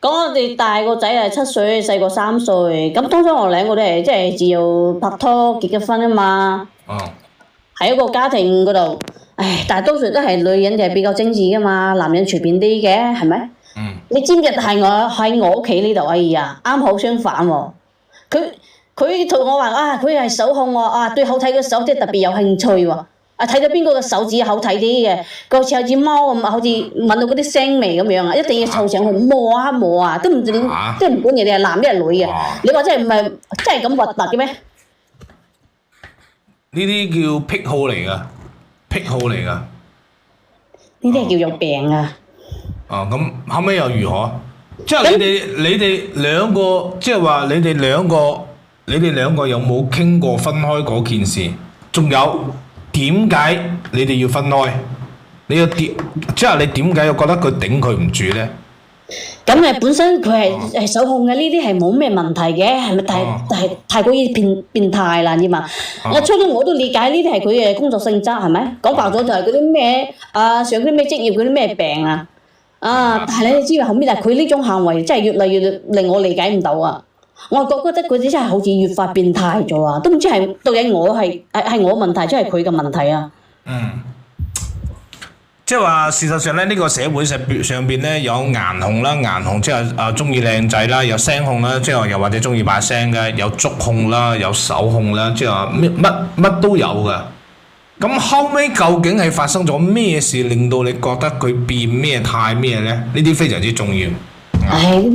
咁我哋大個仔係7歲，細個3歲。咁當初我兩個都係即係自由拍拖結咗婚啊嘛。喺一個家庭嗰度，唉，大多數都係女人就係比較精緻噶嘛，男人隨便啲嘅，係咪？你知唔知喺我屋企呢度？哎呀，啱好相反喎。佢同我話啊，佢係手控喎，啊對好睇嘅手即係特別有興趣喎。啊睇到邊個嘅手指好睇啲嘅，個似好似貓咁，好似聞到嗰啲腥味咁樣啊，一定要湊上去摸啊，都唔知點，即係唔管人哋係男定係女嘅。你話真係唔係真係咁核突嘅咩？呢啲叫癖好嚟㗎。呢啲係叫有病啊！咁後尾又如何？即係你哋兩個，即係話你哋兩個有冇傾過分開嗰件事？仲有點解你哋要分開？即係你點解又覺得佢頂佢唔住咧？咁本身佢係手控嘅，呢啲係冇咩問題嘅，係咪？但係太過於變態啦，知嘛？我初初我都理解呢啲係佢嘅工作性質，係咪？講白咗就係嗰啲咩上嗰啲咩職業嗰啲咩病啊！但係你知道後面，但係佢呢種行為真係越嚟越令我理解唔到啊！我覺得佢哋真係好似越發變態咗啊！都唔知係到底我係我問題，即係佢嘅問題啊！即即係話事實上咧，呢個社會上邊咧有顏控啦，顏控即係中意靚仔啦，有聲控啦，即係又或者中意把聲嘅，有足控啦，有手控啦，即係話乜都有嘅。咁後尾究竟係發生咗咩事，令到你覺得佢變咩態咩咧？呢啲非常之重要。唉，呢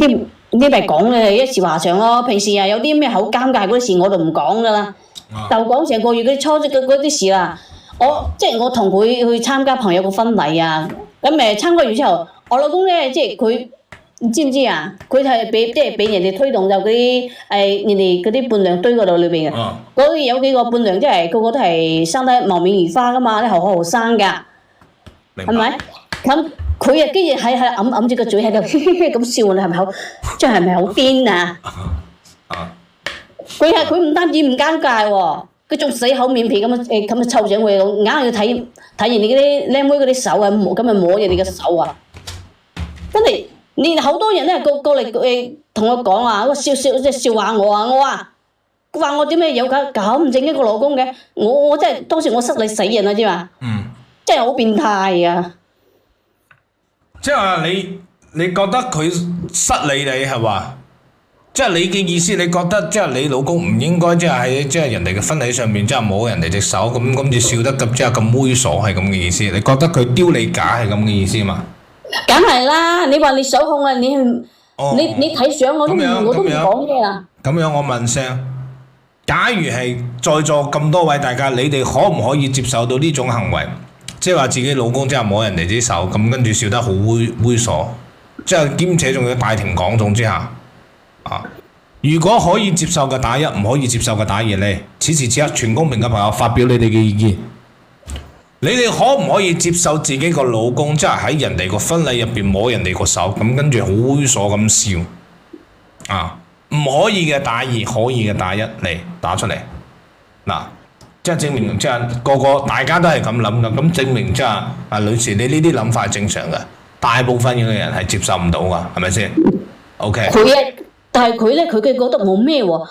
啲咪講嘅一時話長咯。平時啊有啲咩好尷尬嗰啲事我就唔講噶啦，就講成個月嗰啲初職嗰啲事啦。我同佢去參加朋友個婚禮啊，咁參加完之後，我老公咧即係佢知唔知啊？佢係俾人哋推動就嗰啲人哋嗰啲伴娘堆嗰度裏邊嘅，嗰啲有幾個伴娘即係個個都係生得貌美如花噶嘛，啲後生㗎，係咪？咁佢啊，跟住喺揞住個嘴喺度咁笑，你係咪好？即係咪好癲啊？佢唔單止唔尷尬喎。佢仲死口面皮咁啊臭醒佢，硬係要睇人哋嗰啲靚妹嗰啲手啊，咁啊摸人哋嘅手啊！真係，你好多人咧過嚟同我講啊，笑即係笑話我啊！佢話我點解有咁唔正一個老公嘅？我真係當時我失禮死人啦，知嘛？真係好變態啊！即係話你覺得佢失禮你係嘛？即係你嘅意思，你覺得即係你老公唔應該即係喺即係人哋嘅婚禮上面即係摸人哋隻手咁至笑得咁即係咁猥瑣係咁嘅意思？你覺得佢丟你架係咁嘅意思嘛？梗係啦！你話你手控啊，你睇相我都唔講嘢啦。咁樣我問聲，假如係在座咁多位大家，你哋可唔可以接受到呢種行為？即係話自己老公即係摸人哋隻手咁，跟住笑得好猥瑣，即係兼且仲要大庭廣眾之下。如果可以接受嘅打一，唔可以接受嘅打二呢？此時此刻，全公屏嘅朋友發表你哋嘅意見。你哋可唔可以接受自己個老公即係喺人哋個婚禮入邊摸人哋個手，咁跟住好猥瑣咁笑？唔可以嘅打二，可以嘅打一嚟打出嚟。即係證明即係個大家都係咁諗嘅，咁證明即係女士你呢啲諗法係正常嘅，大部分嘅人係接受唔到㗎，係咪先 ？OK。但係佢咧，佢覺得冇咩喎，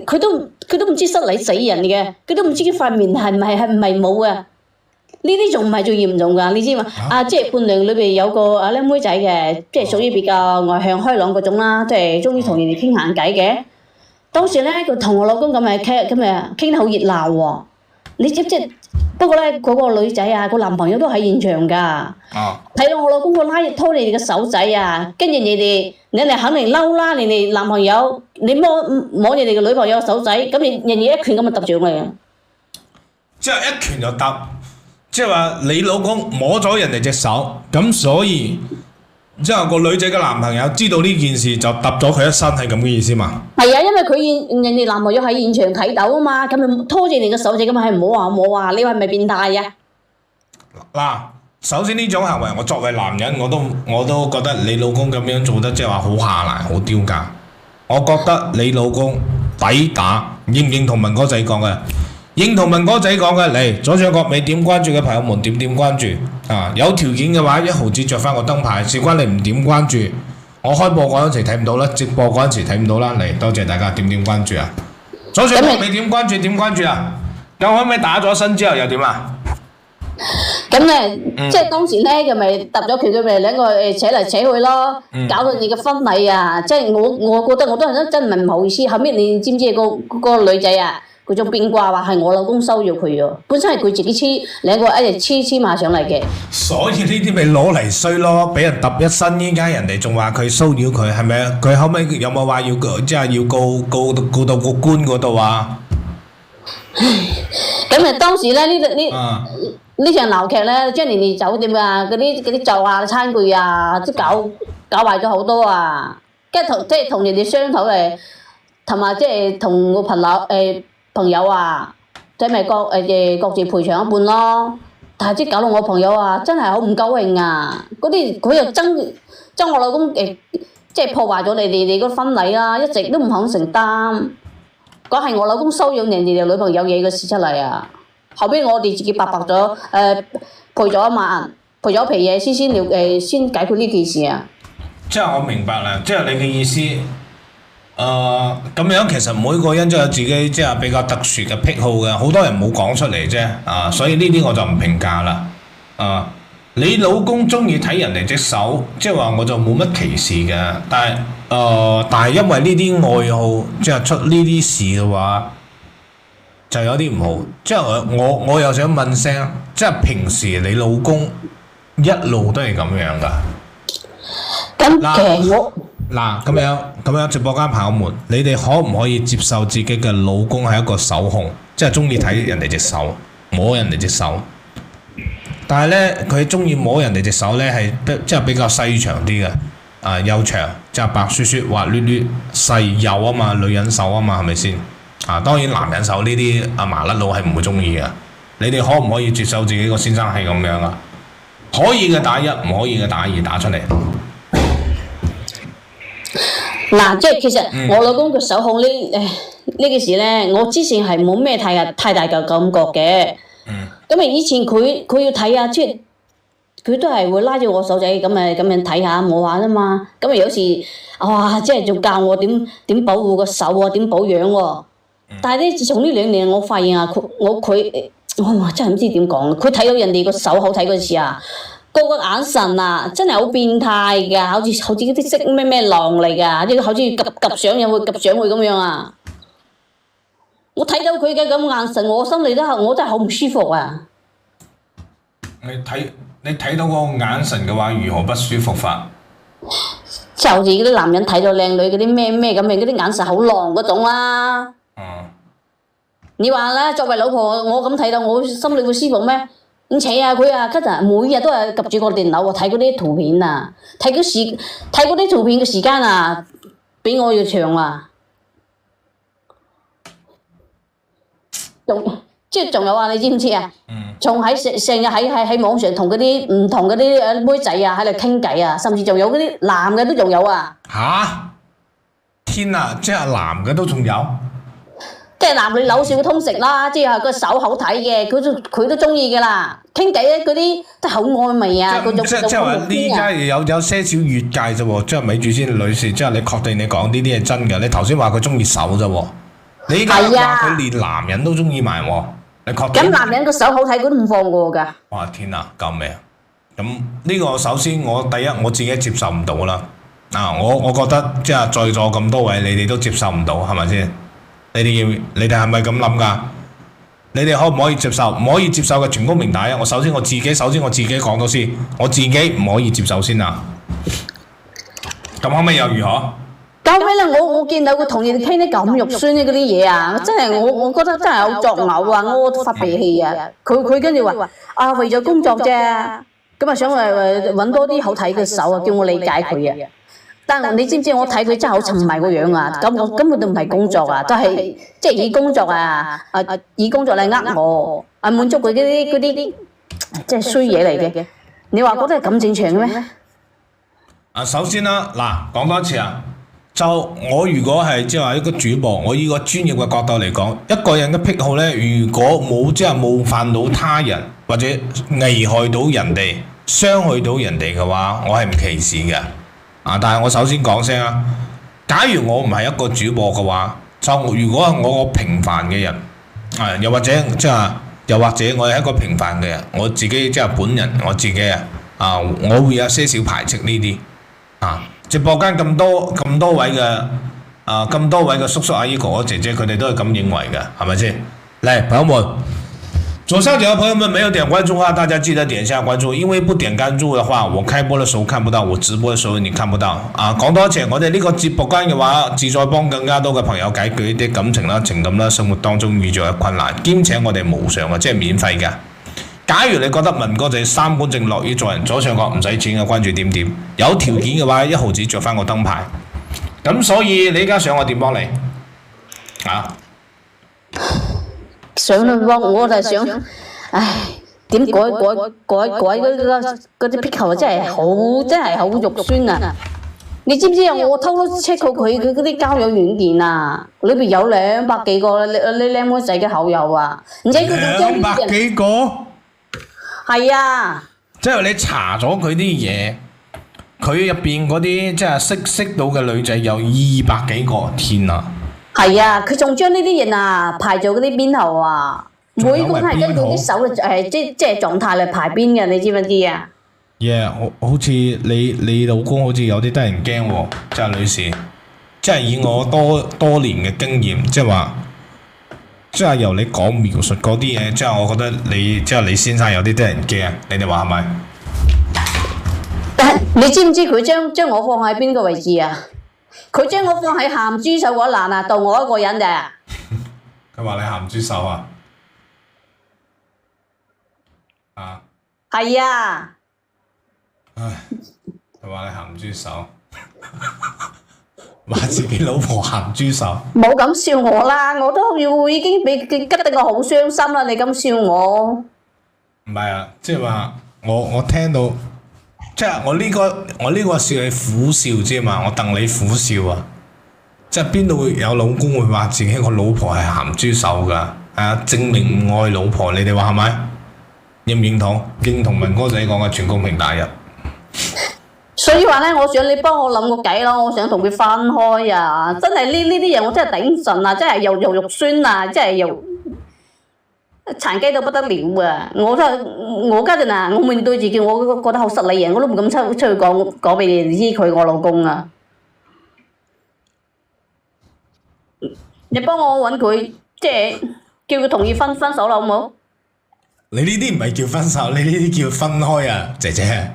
佢都唔知失禮死人嘅，佢都唔知塊面係唔係冇啊？呢啲仲唔係最嚴重㗎？你知嘛？即係伴娘裏邊有個靚妹仔嘅，即係屬於比較外向開朗嗰種啦，即係中意同人哋傾閒偈嘅。當時咧，佢同我老公咁傾得好熱鬧喎。你知唔知？不過咧，嗰個女仔啊，個男朋友都喺現場㗎。睇到我老公個拉拖你哋嘅手仔啊，跟住你哋肯定嬲啦！你哋男朋友你摸你哋嘅女朋友手仔，咁人哋一拳咁就揼住你啊！即係一拳就揼，即係話你老公摸咗人哋隻手，咁所以即係個女仔嘅男朋友知道呢件事就揼咗佢一身，係咁嘅意思嘛？係啊，因為人哋男朋友喺現場睇到啊嘛，咁咪拖住你嘅手仔咁係唔好話，你話係咪變態啊？首先呢種行為，我作為男人我都覺得你老公咁樣做得即係話好下欄、好丟架。我覺得你老公抵打，認唔認同文哥仔講嘅？認同文哥仔講嘅嚟，左上角未點關注嘅朋友們點關注啊！有條件嘅話，1毫子着翻個燈牌。事關你唔點關注，我開播嗰陣時睇唔到啦，直播嗰陣時睇唔到啦。嚟，多謝大家點關注啊！左上角未點關注點關注啊！咁可唔可以打咗身之後又點啊？咁咧，即係當時咧，佢咪揼咗拳，佢咪兩個扯嚟扯去咯，搞到你嘅婚禮啊！即係我覺得我都係真唔係唔好意思。後尾你知唔知嗰個女仔啊，佢仲變卦話係我老公騷擾佢喎，本身係佢自己兩個一齊黐埋上嚟嘅。所以呢啲咪攞嚟衰咯，俾人揼一身，依家人哋仲話佢騷擾佢，係咪啊？佢後尾有冇話要即係要告到個官嗰度啊？咁啊，當時咧呢場鬧劇咧，將連連酒店啊嗰啲酒啊餐具啊，即搞壞咗好多啊！跟住同人哋商討嚟，同埋即係同個朋友啊，即係咪各自賠償一半咯？但係即搞到我朋友啊，真係好唔高興啊！嗰啲佢又憎我老公即係破壞咗你哋個婚禮啦，一直都唔肯承擔，講係我老公騷擾人哋女朋友嘢嘅事出嚟啊！後邊我哋自己白咗賠咗1萬，賠咗皮嘢先解決呢件事啊！即係我明白啦，即係你嘅意思。咁樣其實每個人都有自己即係比較特殊嘅癖好嘅，好多人冇講出嚟啫。所以呢啲我就唔評價啦。你老公中意睇人哋隻手，即係話我就冇乜歧視嘅。但係因為呢啲愛好，即係出呢啲事嘅話，就有啲唔好。即係我又想問聲，即係平時你老公一路都係咁樣㗎？咁其實我嗱咁樣直播間朋友們，你哋可唔可以接受自己嘅老公係一個手控，即係中意睇人哋隻手，摸人哋隻手？但係咧，佢中意摸人哋隻手咧，係即係比較細長啲嘅，幼長，即係白雪雪、滑捋捋、細幼啊嘛，女人手啊嘛，係咪先？當然男人手呢啲阿麻甩佬係唔會中意嘅。你哋可唔可以接受自己個先生係咁樣啊？可以嘅打一，唔可以嘅打二，打出嚟。嗱，即係其實我老公嘅手控呢件事咧，我之前係冇咩太大嘅感覺嘅。咁以前佢要睇啊，即係佢都係會拉住我手仔咁樣睇下摸下啫嘛。咁有時哇，即係仲教我點保護個手啊，點保養喎。但係咧，自從呢2年，我發現啊，我真係唔知點講。佢睇到人哋個手好睇嗰時啊，個眼神啊，真係好變態㗎，好似嗰啲識咩狼嚟㗎，即係好似及上入去咁樣啊！我睇到佢嘅咁眼神，我心裏我真係好唔舒服啊！你睇到個眼神嘅話，如何不舒服法？就好似嗰啲男人睇到靚女嗰啲咩咁樣，嗰啲眼神好狼嗰種啦。你話啦，作為老婆，我咁睇到，我心裏會舒服咩？而且啊，佢啊，每日都係及住個電腦睇嗰啲圖片啊，睇嗰啲圖片嘅時間啊，比我要長啊！仲有啊，你知唔知啊？仲喺成日喺網上同嗰啲唔同嗰啲妹仔啊喺度傾偈啊，甚至仲有嗰啲男嘅都仲有啊！吓？天啊！即係男嘅都仲有？即係男女老少通食啦，即係個手好睇嘅，佢都中意噶啦。傾偈嗰啲都好曖昧啊！嗰種即係話呢家有些少越界啫喎，即係咪住先，女士，即係你確定你講呢啲係真嘅？你頭先話佢中意手啫喎，你依家話佢連男人都中意埋喎，你確定？咁男人個手好睇，佢都唔放過㗎。哇！天啊，救命！咁呢個首先第一我自己接受唔到啦。我覺得即係在座咁多位，你哋都接受唔到，係咪先？你哋係咪咁諗㗎？你哋可唔可以接受？唔可以接受嘅全公屏打一。首先我自己講咗先，我自己唔可以接受先啊。咁後尾又如何？後尾咧，我見到佢同人哋傾啲咁肉酸嘅嗰啲嘢啊，真係我覺得真係好作嘔啊！我發脾氣啊！佢跟住話啊，為咗工作啫，咁啊想揾多啲好睇嘅手啊，叫我理解佢啊。但係你知唔知我睇佢真係好沉迷個樣啊！咁我根本都唔係工作啊，都係即係以工作以工作嚟我滿足佢嗰啲即係衰嘢嚟嘅。你話覺得係咁正常嘅咩？首先啦，嗱講多一次啊，就我如果係即係話一個主播，我以個專業嘅角度嚟講，一個人嘅癖好咧，如果冇即係冒犯到他人或者危害到人哋、傷害到人哋嘅話，我係唔歧視嘅。但係我首先講聲啊，假如我唔係一個主播嘅話，就如果係我個平凡嘅人，又或者我係一個平凡嘅人，我自己即係本人我自己我會有些少排斥呢啲。直播間咁多位嘅叔叔阿姨哥哥姐姐，佢哋都係咁認為嘅，係咪先？嚟，朋友們，左上角的朋友們沒有點關注的話，大家記得點一下關注，因為不點關注的話，我開播的時候看不到，我直播的時候你看不到。講多謝我哋呢個直播間嘅話，旨在幫更加多嘅朋友解決啲感情啦、情感啦、生活當中遇到嘅困難，兼且我哋無償嘅，即係免費嘅。假如你覺得文哥仔三觀正樂於助人，左上角唔使錢嘅關注點點，有條件嘅話1毫子着翻個燈牌。咁所以你而家想我點幫你？想啦，我就係想，唉，點改嗰啲癖好真係好肉酸啊！你知唔知啊？我偷偷 check 過佢嗰啲交友軟件啊，裏邊有200幾個你靚妹仔嘅好友啊，而且佢仲將200幾個？係啊！即係你查咗佢啲嘢，佢入邊嗰啲即係識到嘅女仔有200幾個，天啊！係啊，佢仲將呢啲人排做嗰啲編號啊，每個都係根據啲手即係狀態嚟排編嘅，你知唔知啊？好似你老公好似有啲得人驚喎，即係女士，即係以我多年嘅經驗，即係話，即係由你講描述嗰啲嘢，即係我覺得你先生有啲得人驚，你哋話係咪？但係你知唔知佢將我放喺邊個位置啊？佢將我放喺鹹豬手嗰欄啊，到我一個人咋？佢話你鹹豬手啊？啊？係啊。唉，佢話你鹹豬手，話自己老婆鹹豬手。冇咁笑我啦，我都已經俾佢吉得我好傷心啦！你咁笑我？唔係啊，即係話我聽到，即係我呢個笑係苦笑啫嘛，我戥你苦笑啊！即係邊度會有老公會話自己個老婆係鹹豬手㗎？係啊，證明唔愛老婆，你哋話係咪？認唔認同？認同文哥仔講嘅全公平大人。所以話咧，我想你幫我諗個計咯，我想同佢分開啊！真係呢啲嘢我真係頂唔順啊！真係又肉酸啊！真係又殘雞到不得了啊！我家陣啊，我面對自己，我覺得好失禮啊！我都唔敢出去講俾你哋知佢我老公啊！你幫我揾佢，即係叫佢同意分手啦，好唔好？你呢啲唔係叫分手，你呢啲叫分開啊，姐姐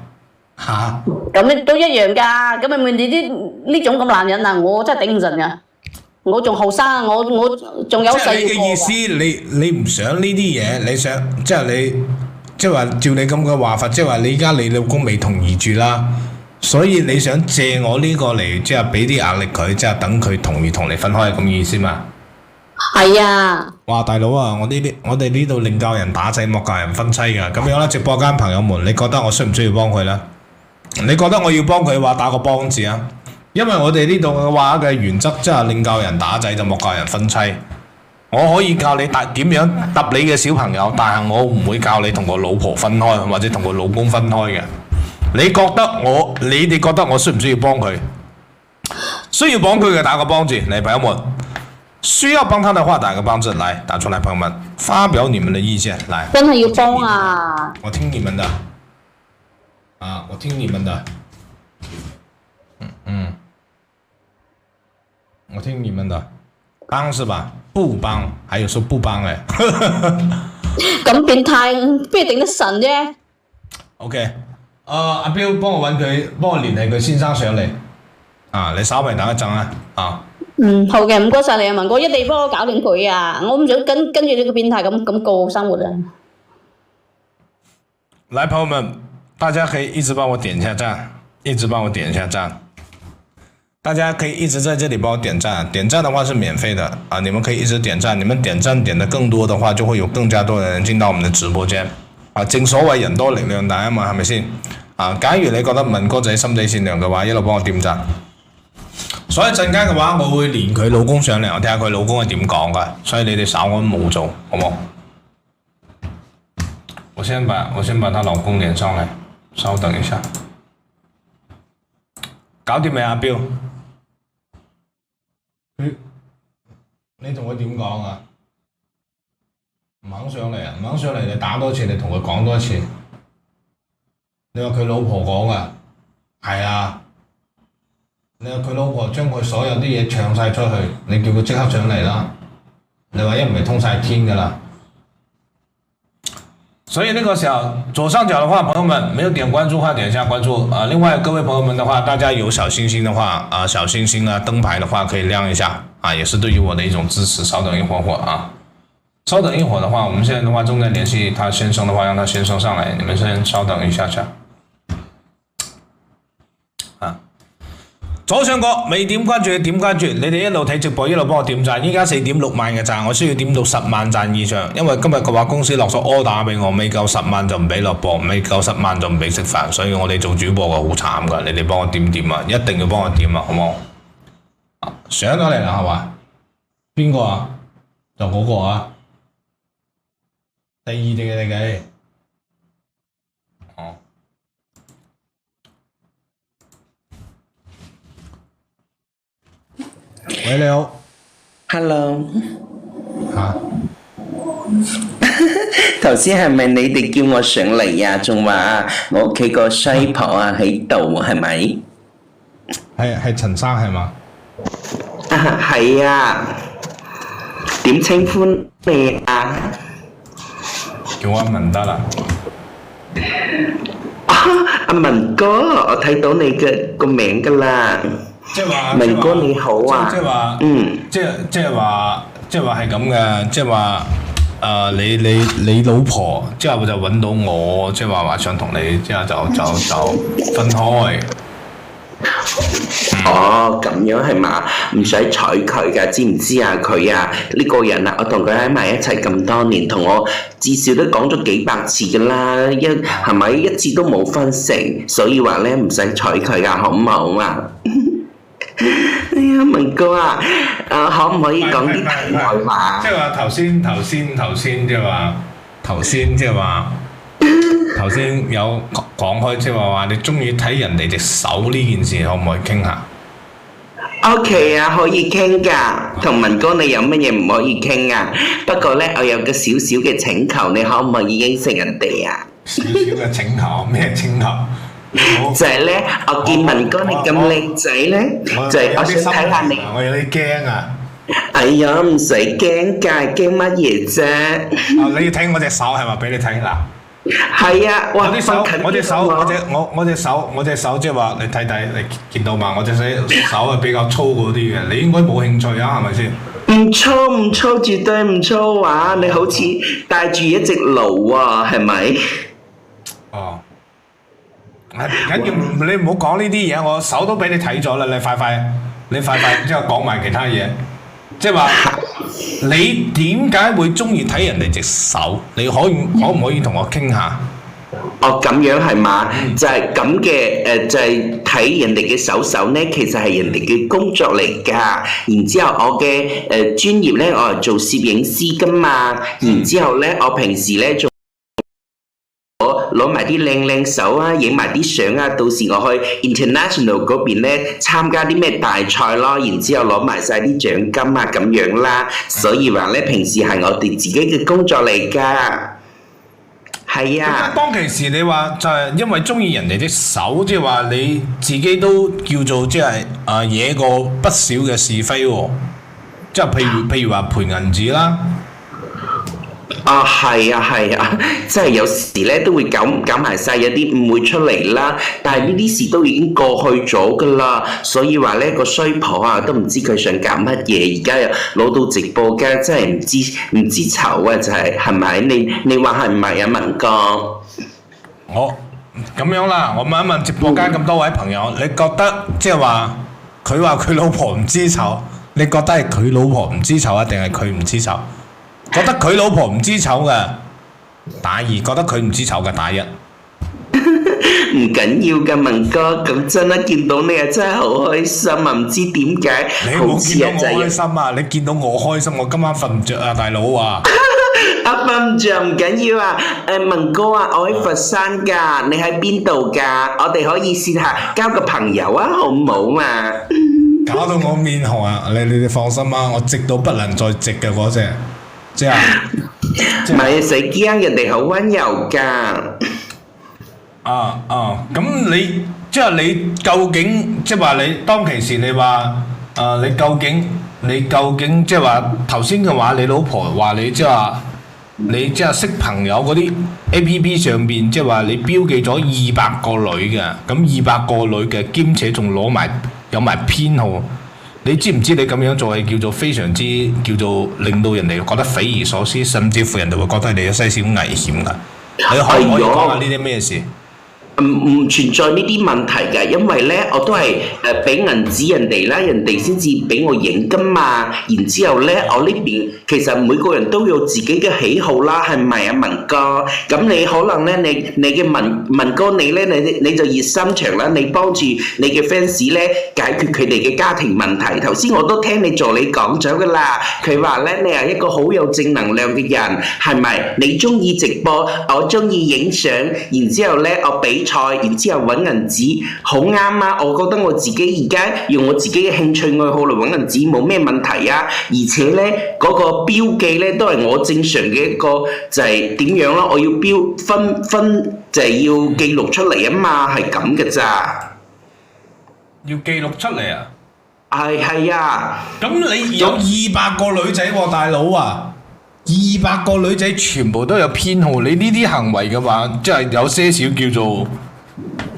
嚇。咁都一樣㗎，咁咪你呢種咁男人啊，我真係頂唔順㗎。我仲後生，我仲有細路。即係你嘅意思，你唔想呢啲嘢，你想即係你即係話照你咁嘅話法，即係話你而家你老公未同意住啦，所以你想借我呢個嚟即係俾啲壓力佢，即係等佢同意同你分開咁意思嘛？係啊！哇，大佬啊，我哋呢度寧教人打仔，莫教人分妻㗎。咁樣啦，直播間朋友們，你覺得我需唔需要幫佢咧？你覺得我要幫佢嘅話，打個幫字啊！因為我哋呢度嘅話嘅原則，即係寧教人打仔就莫教人分妻。我可以教你點樣揼你嘅小朋友，但係我唔會教你同個老婆分開，或者同個老公分開嘅。你哋覺得我需唔需要幫佢？需要幫佢嘅打個幫字嚟，朋友們。需要幫他的話，打個幫字來，打出來，朋友們發表你們的意見來。真係要幫啊！我聽你們的，我聽你們的，我聽你們的，幫是吧？不幫，還有說不幫誒。咁變態，邊頂得順啫 ？OK，阿彪幫我揾佢，幫我聯繫佢先生上嚟。你稍微等一陣啊。好嘅，唔該晒你啊，文哥，一定幫我搞掂佢啊！我唔想跟住呢個變態咁過生活啊！來，朋友們，大家可以一直幫我點一下讚，一直幫我點一下讚。大家可以一直在這裡幫我點讚，點讚的話是免費的啊！你們可以一直點讚，你們點讚點得更多的話，就會有更加多的人進到我們的直播間啊！正所謂人多力量大啊嘛，係咪先？假如你覺得文哥仔心地善良嘅話，一路幫我點讚。所以陣間嘅話，我會連佢老公上嚟，我睇下佢老公係點講噶。所以你哋稍安勿躁，好冇？我先把她老公連上來，稍等一下。搞掂未啊，彪？你同佢點講啊？唔肯上嚟啊？唔肯上嚟，你打多次，你同佢講多次。你話佢老婆講啊？係啊。你話佢老婆將佢所有啲嘢唱晒出去，你叫佢即刻上嚟啦！你話一唔係通晒天㗎啦。所以那個時候左上角的話，朋友們沒有點關注的話，點一下關注啊！另外各位朋友們的話，大家有小星星的話小星星啊燈牌的話可以亮一下啊，也是對於我的一種支持。稍等一會兒啊，稍等一會兒的話，我們現在的話正在聯繫他先生的話，讓他先生上來，你們先稍等一下下。左上角未點關注嘅點關注，你哋一路睇直播一路幫我點讚，依家4.6萬嘅讚，我需要點到10萬讚以上，因為今日嘅話公司落咗 order 俾我，未夠10萬就唔俾落播，未夠10萬就唔俾食飯，所以我哋做主播嘅好慘噶，你哋幫我點啊，一定要幫我點啊，好冇？上咗嚟啦係嘛？邊個啊？就嗰個啊？第二定係第幾？喂，你好。Hello。嚇？頭先係咪你哋叫我上嚟啊？仲話我屋企個衰婆啊喺度係咪？係陳生係嘛？係啊，點稱呼你啊？叫我阿文得啦。阿文哥，我睇到你嘅個名噶啦。即係話，文哥你好啊。即係話，即係話係咁嘅，即係話你老婆之後就揾到我，即係話想同你之後就分開。哦，咁樣係嘛？唔使睬佢噶，知唔知啊？佢啊，呢個人啊，我同佢喺埋一齊咁多年，同我至少都講咗幾百次噶啦，係咪一次都冇分成？所以話咧唔使睬佢噶，好唔好啊？哎呀，文哥啊，可唔可以講啲題外話？即係話頭先有講開，即係話你中意睇人哋隻手呢件事，可唔可以傾下 ？OK 啊，可以傾噶。同文哥你有乜嘢唔可以傾啊？不過咧，我有個小小嘅請求，你可唔可以應承人哋啊？少少嘅請求，咩請求？就係咧，我見文哥你咁靚仔咧，就係我想睇下你。我有啲驚啊！哎呀，唔使驚㗎，驚乜嘢啫？你要睇我隻手係咪俾你睇嗱？係啊，哇！我隻手，即係話你睇睇，你見到嘛？我隻手係比較粗嗰啲嘅，你應該冇興趣啊？係咪先？唔粗，絕對唔粗啊！你好似帶住一隻驢啊，係咪？哦。緊要你唔好講呢啲嘢，我手都俾你睇咗啦，你快之後講埋其他嘢，即係話你點解會中意睇人哋隻手？你可唔可以同我傾下？哦，咁樣係嘛？就係咁嘅就係睇人哋嘅手呢，其實係人哋嘅工作嚟㗎。然之後我嘅專業呢，我係做攝影師㗎嘛。然之後呢，我平時呢做。攞埋啲靚手啊，影埋啲相啊，到時我去 international 嗰邊咧參加啲咩大賽咯，然之後攞埋晒啲獎金啊咁樣啦，所以話咧平時係我哋自己嘅工作嚟㗎，係啊。當其時你話就係因為中意人哋隻手，即係話你自己都叫做即係惹過不少嘅是非喎，即係譬如話賠銀紙啦。係啊，即係有時咧都會搞埋晒有啲誤會出嚟啦。但係呢啲事都已經過去咗噶啦，所以話咧個衰婆啊都唔知佢想搞乜嘢，而家又攞到直播間，真係唔知醜啊！就係咪？你話係唔係啊，文哥？我咁樣啦，我問一問直播間咁多位朋友，你覺得即係話佢話佢老婆唔知醜，你覺得係佢老婆唔知醜啊，定係佢唔知醜？覺得佢老婆唔知醜嘅打二，覺得佢唔知醜嘅打一。唔緊要㗎，文哥，咁真係見到你啊，真係好開心啊！唔知點解，你冇見到我開心啊？你見到我開心，我今晚瞓唔着啊，大佬啊！瞓唔着唔緊要啊，文哥啊，我喺佛山㗎，你喺邊度㗎？我哋可以試下交個朋友啊，好唔好啊？搞到我面紅啊！你哋放心啊，我直到不能再直嘅嗰隻。即係，唔係使驚，人哋好溫柔㗎。咁你即係你究竟即係話你當其時你話你究竟即係話頭先嘅話，你老婆話你即係話你即係識朋友嗰啲 APP 上邊，即係話你標記咗200個女嘅，咁200個女嘅兼且仲有埋編號。你知唔知你咁樣做係叫做非常之叫做令到人哋覺得匪夷所思，甚至乎人哋會覺得你有些少危險㗎？你可唔可以講下呢啲咩事？唔存在呢啲問題㗎，因為咧我都係俾銀紙人哋啦，人哋先至俾我影㗎嘛。然之後咧，我呢邊其實每個人都有自己嘅喜好啦，係咪啊，文哥？咁你可能咧，你嘅文哥你咧，你就熱心腸啦，你幫住你嘅 fans 咧解決佢哋嘅家庭問題。頭先我都聽你助理講咗㗎啦，佢話咧你係一個好有正能量嘅人，係咪？你中意直播，我中意影相，然之後咧我比賽菜，然之後揾銀紙，好啱啊！我覺得我自己而家用我自己嘅興趣愛好嚟揾銀紙冇咩問題啊！而且咧嗰個標記咧都係我正常嘅一個就係點樣咯，我要分就係要記錄出嚟啊嘛，係咁嘅咋。要記錄出嚟啊！係啊！咁你有200個女仔喎，大佬啊！200個女仔全部都有編號，你呢啲行為嘅話，即係有些少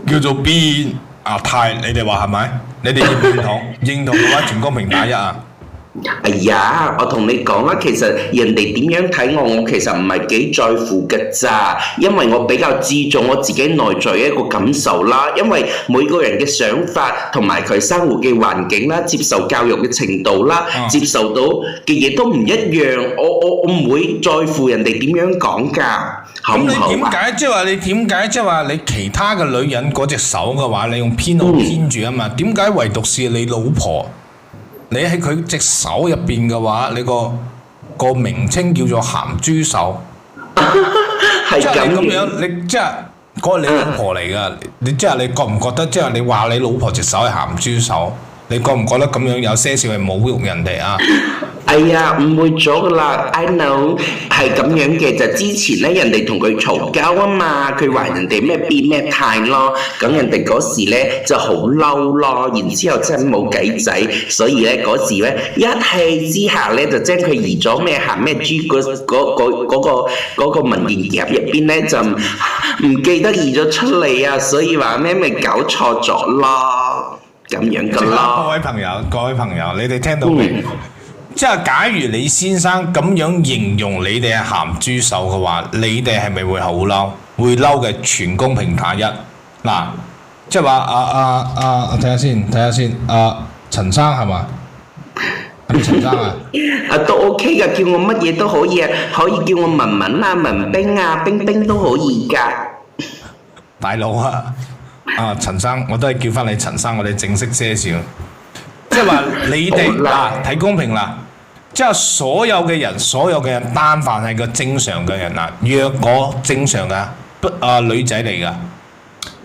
叫做變態，你哋話係咪？你哋認唔認同？認同嘅話，全公屏打1啊！哎呀，我同你講啦，其實人哋點樣睇我，我其實唔係幾在乎嘅咋，因為我比較注重我自己內在嘅一個感受啦。因為每個人嘅想法同埋佢生活嘅環境啦，接受教育嘅程度啦，接受到嘅嘢都唔一樣。我唔會在乎人哋點樣講㗎，好唔好啊？咁你點解即係話你其他嘅女人嗰隻手嘅話，你用編號編住啊嘛？點解唯獨是你老婆？你喺佢隻手入邊嘅話，你個名稱叫做鹹豬手，係即係你咁樣。樣，你即係嗰個你老婆嚟噶，你即係你覺唔覺得？即係你話你老婆隻手係鹹豬手，你覺唔覺得咁樣有些少係侮辱人哋啊？哎呀，誤會咗噶啦 ，I know 係咁樣嘅，就之前咧人哋同佢嘈交啊嘛，佢話人哋咩變咩態咯，咁人哋嗰時咧就好嬲咯，然之後真係冇計仔，所以咧嗰時咧一氣之下咧就將佢移咗咩鹹咩豬嗰個文件夾入邊咧就唔記得移咗出嚟啊，所以話咩咪搞錯咗咯，咁樣噶咯。各位朋友，你哋聽到未？即係假如你先生咁樣形容你哋係鹹豬手嘅話，你哋係咪會好嬲？會嬲嘅全公屏打1。嗱，即係話睇下先，陳生係嘛？係咪陳生啊？都 OK 噶，叫我乜嘢都可以啊，可以叫我文文啊、文冰啊、冰冰都可以噶。大佬啊，陳生，我都係叫翻你陳生，我哋正式些少。即係話你哋睇公屏啦，即係所有嘅人，單凡係個正常嘅人啦，若果正常嘅女仔嚟噶，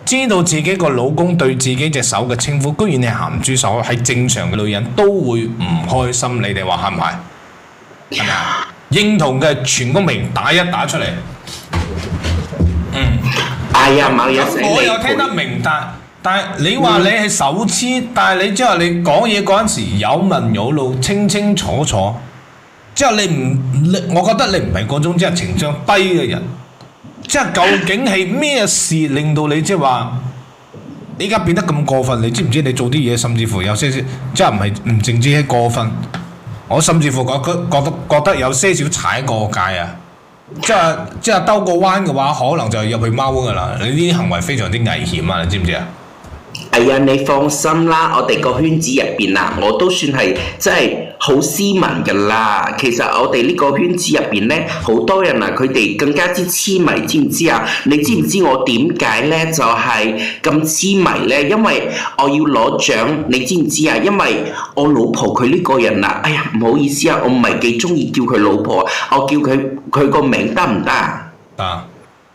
知道自己個老公對自己隻手嘅稱呼，居然係鹹豬手，係正常嘅女人都會唔開心。你哋話係唔係？係咪啊？認同嘅全公屏打1打出嚟。哎呀，冇嘢咁我又聽得明，但係你話你係手黐，但係你即係你講嘢嗰陣時有文有路，清清楚楚。即係我覺得你唔係嗰種即係情商低嘅人。即係究竟係咩事令到你即係話，你而家變得咁過分？你知唔知你做啲嘢，甚至乎有些少，即係唔淨止係過分，我甚至乎覺得有些少踩過界啊！即係兜個彎嘅話，可能就入去踎噶啦！你呢啲行為非常之危險啊！你知唔知啊？哎呀，你放心啦，我哋個圈子入邊啊，我都算係真係好斯文噶啦。其實我哋呢個圈子入邊咧，好多人啊，佢哋更加之痴迷，知唔知啊？你知唔知我點解咧就係咁痴迷咧？因為我要攞獎，你知唔知啊？因為我老婆佢呢個人啊，哎呀唔好意思啊，我唔係幾中意叫佢老婆，我叫佢個名得唔得啊？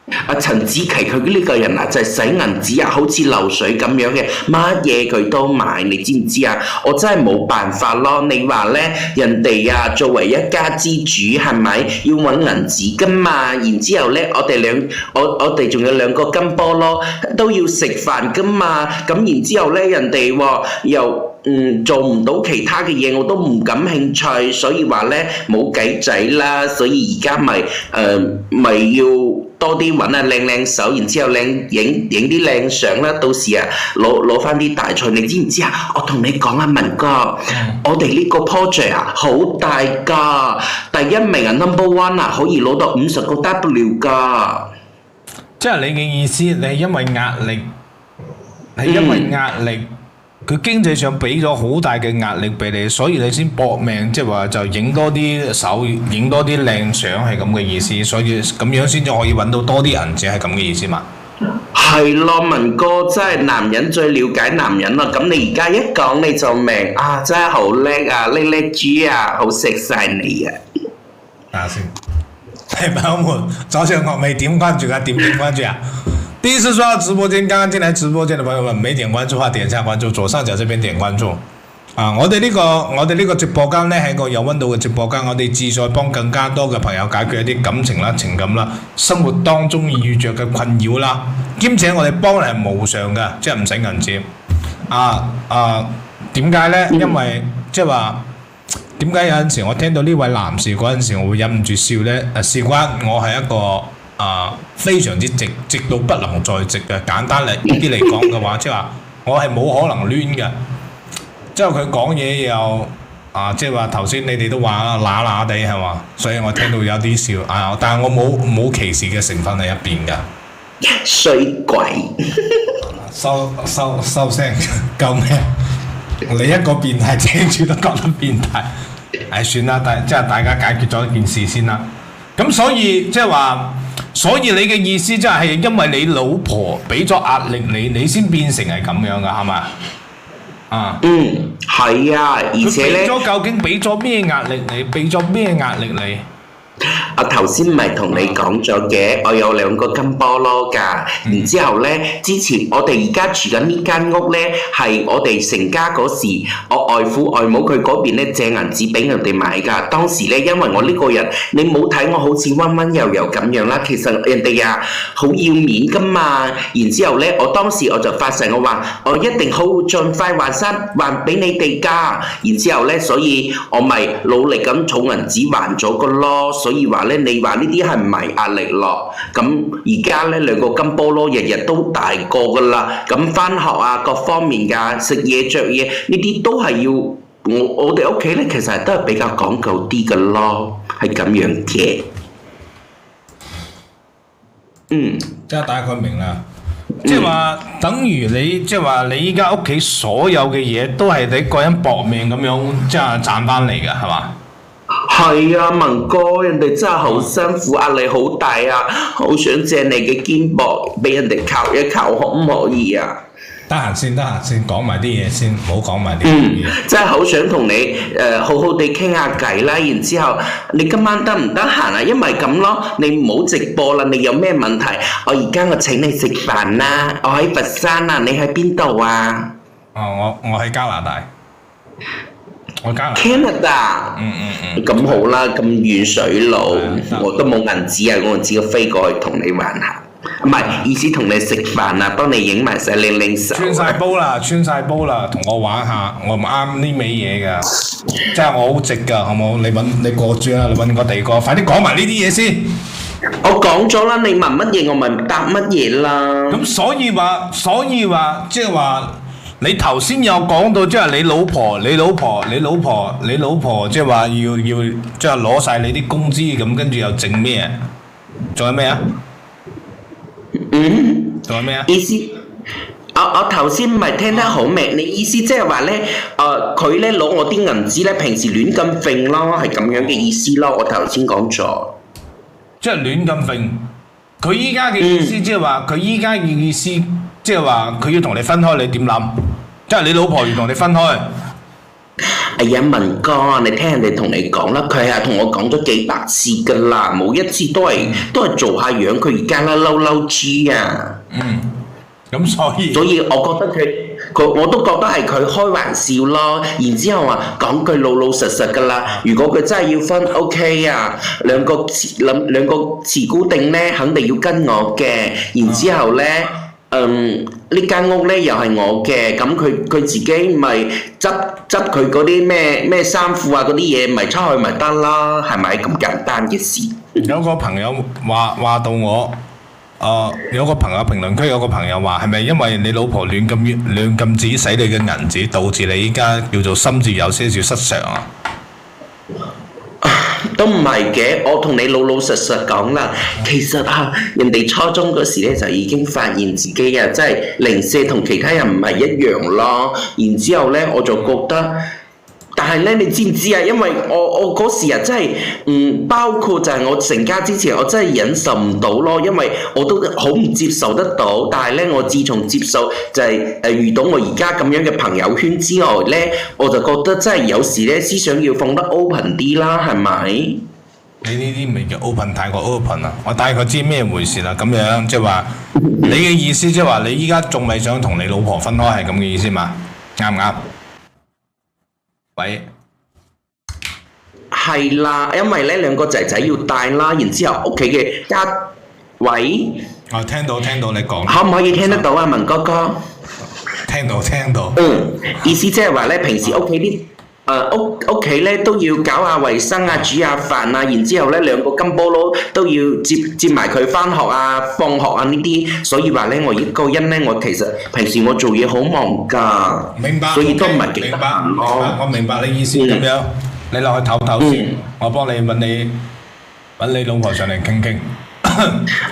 啊！陳子琪佢呢個人啊，就係使銀紙啊，好似流水咁樣嘅，乜嘢佢都買，你知唔知啊？我真係冇辦法咯。你話咧，人哋啊作為一家之主，係咪要揾銀紙噶嘛？然之後咧，我哋仲有2個金波咯，都要食飯噶嘛。咁然之後咧，人哋又做唔到其他嘅嘢，我都唔感興趣，所以話咧冇計仔啦。所以而家咪要多啲揾啊靚手，然之後影啲靚相啦。到時啊攞翻啲大賽，你知唔知啊？我同你講啊，文哥，我哋呢個 project 啊好大㗎，第1名啊 number 1啊可以攞到50個 W 㗎。即係你嘅意思，你係因為壓力，佢經濟上俾咗好大嘅壓力俾你，所以你先搏命，即係話就影多啲手，影多啲靚相，係咁嘅意思，所以咁樣先至可以揾到多啲銀紙，係咁嘅意思嘛？係咯，文哥真係男人最了解男人啦。咁你而家一講你就明啊，真係好叻啊，叻豬啊，好錫晒你啊！等下先，係咪我們左上角未點關注啊？點關注啊？第一次刷到直播間，剛剛進來直播間的朋友們，沒點關注的話，點下關注，左上角這邊點關注。我哋呢個直播間呢係一個有溫度嘅直播間，我哋旨在幫更加多嘅朋友解決一啲感情啦、情感啦、生活當中遇着嘅困擾啦，兼且我哋幫人係無償嘅，即係唔使銀紙。點解呢？因為即係話點解有陣時我聽到呢位男士嗰陣時，我會忍唔住笑呢？事關我係一個非常之直到不能再直嘅，簡單嚟啲嚟講嘅話，即係話我係冇可能攣嘅。之後佢講嘢又即係話頭先你哋都話啦，乸乸地係嘛，所以我聽到有啲笑但係我冇歧視嘅成分喺入邊㗎。衰鬼！收聲！救命！你一個變態聽住都覺得變態。算啦，即係大家解決咗一件事先啦。咁所以即係話，所以你嘅意思即係因為你老婆俾咗壓力你先變成係咁樣㗎，係咪？係啊，而且咧，究竟俾咗咩壓力你？俾咗咩壓力你？我頭先咪同你講咗嘅，我有2個金菠蘿㗎。然之後咧，之前我哋而家住緊呢間屋咧，係我哋成家嗰時，我外父外母佢嗰邊咧借銀紙俾人哋買㗎。當時咧，因為我呢個人，你冇睇我好似溫溫柔柔咁樣啦，其實人哋好要面㗎嘛。然之後咧，我當時我就發誓我話，我一定好盡快還俾你哋㗎。然之後咧，所以我咪努力咁儲銀紙還咗個咯。所以話咧，你話呢啲係唔係壓力咯？咁而家咧2個金菠蘿日日都大個噶啦，咁返學各方面㗎，食嘢着嘢呢啲都係要我哋屋企咧，其實都係比較講究啲嘅咯，係咁樣嘅。即係大概明啦。即係話，等於你即係話，你依家屋企所有嘅嘢都係你個人搏命咁樣即係賺翻嚟㗎，係嘛？係啊，文哥，人哋真係好辛苦，壓力好大啊！好想借你嘅肩膊俾人哋靠一靠，可唔可以啊？得閒先講埋啲嘢先，唔好講埋啲嘢。真係好想同你好好地傾下偈啦。然之後，你今晚得唔得閒啊？因為咁咯，你唔好直播啦。你有咩問題？我請你食飯啦。我喺佛山啊，你喺邊度啊？我喺加拿大。Canada，咁好啦，咁遠水路，我都冇銀紙啊，我只要飛過去同你玩下，唔係意思同你食飯啊，幫你影埋晒靚手。穿晒煲啦，同我玩下，我唔啱呢味嘢㗎，即係我好直㗎，好冇？你過住啦，你揾個地過，快啲講埋呢啲嘢先。我講咗啦，你問乜嘢我咪答乜嘢啦。咁所以話，即係話。你頭先有講到，即係你老婆，即係話要即係攞晒你啲工資，咁跟住又整咩？仲有咩啊？仲有咩啊？意思，我頭先唔係聽得好明，你意思即係話咧，佢咧攞我啲銀紙咧，平時亂咁揈咯，係咁樣嘅意思咯。我頭先講咗，即係亂咁揈。佢依家嘅意思即係話，即係話佢要同你分開，你點諗？即係你老婆要同你分開。哎呀，文哥，你聽人哋同你講啦，佢係同我講咗幾百次㗎啦，冇一次都係做下樣，佢而家啦嬲豬啊！咁所以我覺得我都覺得係佢開玩笑咯。然之後講句老實實㗎啦，如果佢真係要分 OK 啊，兩個持固定咧，肯定要跟我嘅。然之後咧。呢間屋咧又係我嘅，咁佢自己咪執佢嗰啲咩衫褲嗰啲嘢，咪出去咪得啦，係咪咁簡單嘅事？有個朋友話到我，有個朋友評論區有個朋友話，係咪因為你老婆亂咁指使你嘅銀紙，導致你依家叫做心智有些少失常啊？都唔係嘅，我同你老實講啦，其實人哋初中嗰時咧就已經發現自己即係零舍同其他人唔係一樣咯。然之後咧我就覺得，但係咧你知唔知啊？因為我嗰時真係包括就係我成家之前，我真係忍受唔到咯，因為我都好唔接受得到。但係咧我自從接受就係遇到我而家咁樣嘅朋友圈之外咧，我就覺得真係有時咧思想要放得 open 啲啦，係咪？你呢啲咪叫 open 太過 open 啊！我大概知咩回事啦。咁樣即係話，你嘅意思即係話，你依家仲未想同你老婆分開係咁嘅意思嘛？啱唔啱？喂，係啦，因為咧兩個仔仔要帶啦，然之後屋企嘅家，喂，我聽到你講，可唔可以聽得到啊，文哥哥？聽到。意思即係話咧，平時屋企啲屋企咧都要搞下衞生啊，煮下飯啊，然之後咧兩個金菠蘿都要接埋佢翻學啊、放學啊呢啲，所以話咧我一個人咧，我其實平時我做嘢好忙㗎，明白，所以都唔係幾明白，得閒咯。我明白你意思咁樣，你落去唞唞先，我幫你揾你老婆上嚟傾傾，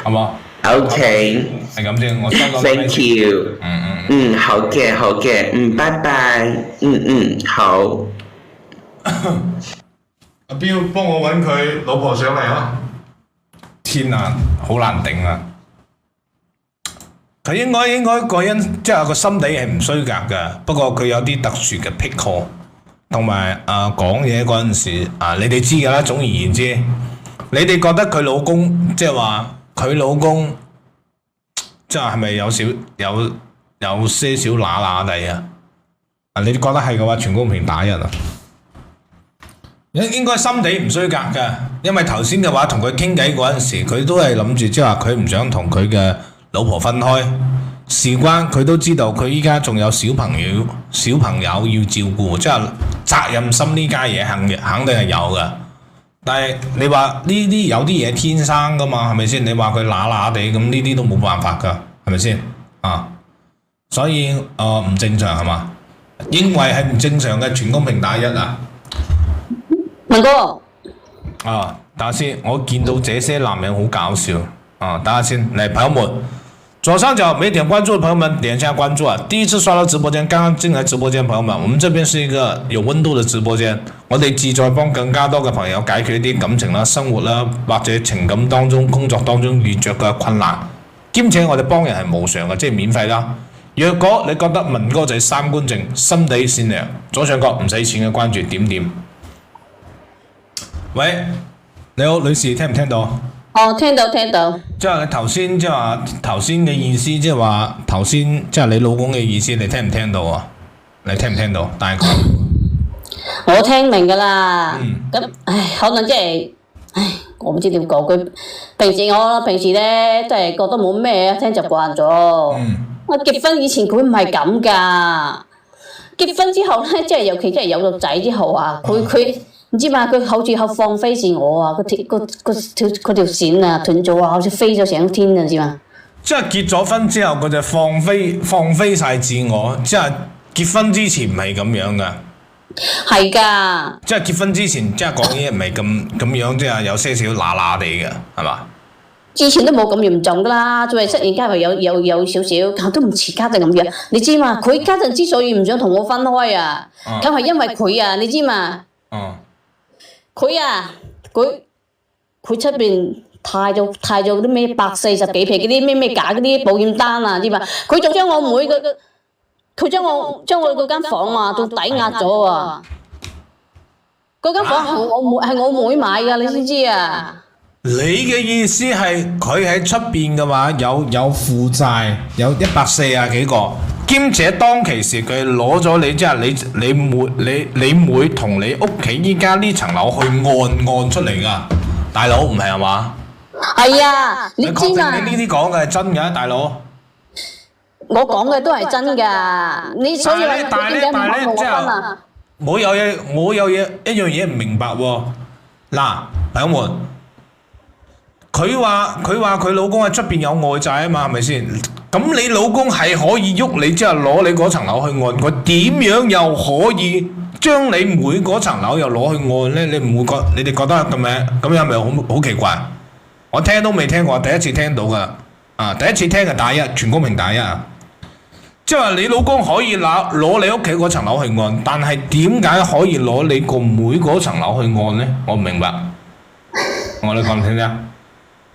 好冇 OK，係咁先，我收個 thank you。好嘅，拜拜，好。阿彪幫我揾佢老婆上嚟啊！天啊，好難頂啊！佢應該個人即係個心地係唔衰格嘅，不過佢有啲特殊嘅癖好，同埋講嘢嗰陣時你哋知㗎啦。總而言之，你哋覺得佢老公即係話佢老公即係咪有些少乸乸地啊？你哋覺得係嘅話，全公屏打人啊！應該心地唔衰格㗎，因為頭先嘅話同佢傾偈嗰陣時，佢都係諗住即係話佢唔想同佢嘅老婆分開，事關佢都知道佢依家仲有小朋友要照顧，即係責任心呢家嘢肯定係有㗎。但係你話呢啲有啲嘢天生㗎嘛，係咪先？你話佢乸乸地咁呢啲都冇辦法㗎，係咪先？所以唔正常係嘛？認為係唔正常嘅，全公屏打一啊！文哥，等下先，我見到這些男人好搞笑等下先，嚟朋友們，左上角沒點關注的朋友們點一下關注啊！第一次刷到直播間，剛剛進來直播間朋友們，我們這邊是一個有溫度的直播間，我哋旨在幫更加多嘅朋友解決一啲感情啦、生活啦或者情感當中、工作當中遇着嘅困難，兼且我哋幫人係無償嘅，即係免費啦。若果你覺得文哥仔三觀正、心地善良，左上角唔使錢嘅關注點點。喂，你好，女士，聽唔聽到？聽到。即係你頭先即係話頭先嘅意思，即係話頭先即係你老公嘅意思，你聽唔聽到啊？你聽唔聽到？大概我聽明㗎啦。咁可能即係，我唔知點講佢。平時咧都係覺得冇咩，聽習慣咗。我結婚以前佢唔係咁㗎，結婚之後咧，即係尤其即係有咗仔之後佢唔知嘛，佢好似放飛自我啊，嗰條線啊斷咗啊，好似飛咗上天啊，知嘛？即係結咗婚之後，佢就放飛晒自我，即係結婚之前唔係咁樣㗎。係㗎。即係結婚之前，即係講嘢唔係咁樣，即係有些少乸乸地嘅，係嘛？之前都冇咁嚴重㗎啦，仲係忽然間咪有少少，但都唔似家陣咁樣。你知嘛？佢家陣之所以唔想同我分開啊，咁係因為佢啊，你知嘛？佢出邊貸咗啲咩140幾皮嗰啲咩假嗰啲保險單啊，知嘛？佢仲將我妹佢將我嗰間房啊都抵押咗啊！嗰間房係我妹買㗎，你知唔知啊？你嘅意思係佢喺出邊嘅話有負債，有140幾個，兼且當其時佢攞咗你即係你妹同你屋企依家呢層樓去按出嚟㗎，大佬唔係係嘛？係啊，你知嘛？你呢啲講嘅係真嘅，大佬。我講嘅都係真㗎，你所以話點解唔肯同我分啊？我有嘢一樣嘢唔明白喎。嗱，朋友們。佢話佢老公喺出邊有外債啊嘛，係咪先？咁你老公係可以喐你，即係攞你嗰層樓去按，佢點樣又可以將你妹嗰層樓又攞去按呢？你哋覺得咁樣係咪好奇怪？我聽都未聽過，第一次聽到㗎。第一次聽就打一，全公屏打一啊！即係話你老公可以攞你屋企嗰層樓去按，但係點解可以攞你個妹嗰層樓去按呢？我唔明白。我哋講聽聽。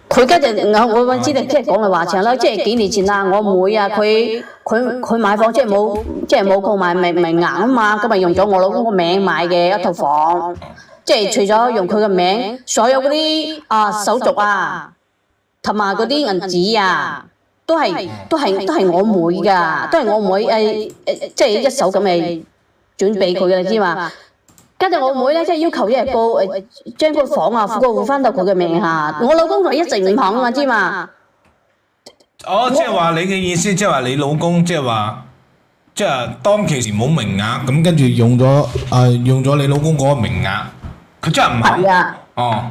佢家陣我知道即係講嚟話長啦，即係幾年前啦，我妹啊，佢買房即係冇購買名額啊嘛，咁咪用咗我老公個名買嘅一套房，即係除咗用佢嘅名，所有嗰啲手續啊，同埋嗰啲銀紙啊，都係我妹㗎，都係我妹即係一手咁嚟轉俾佢嘅，你知嘛？跟住我妹咧，即係要求一日過將個房啊過戶翻到佢嘅名下，我老公就一直唔肯啊，知嘛？哦，即係話你嘅意思，即係話你老公，即係話，即係當其時冇名額，咁跟住用咗你老公嗰個名額，佢真係唔肯。係啊。哦。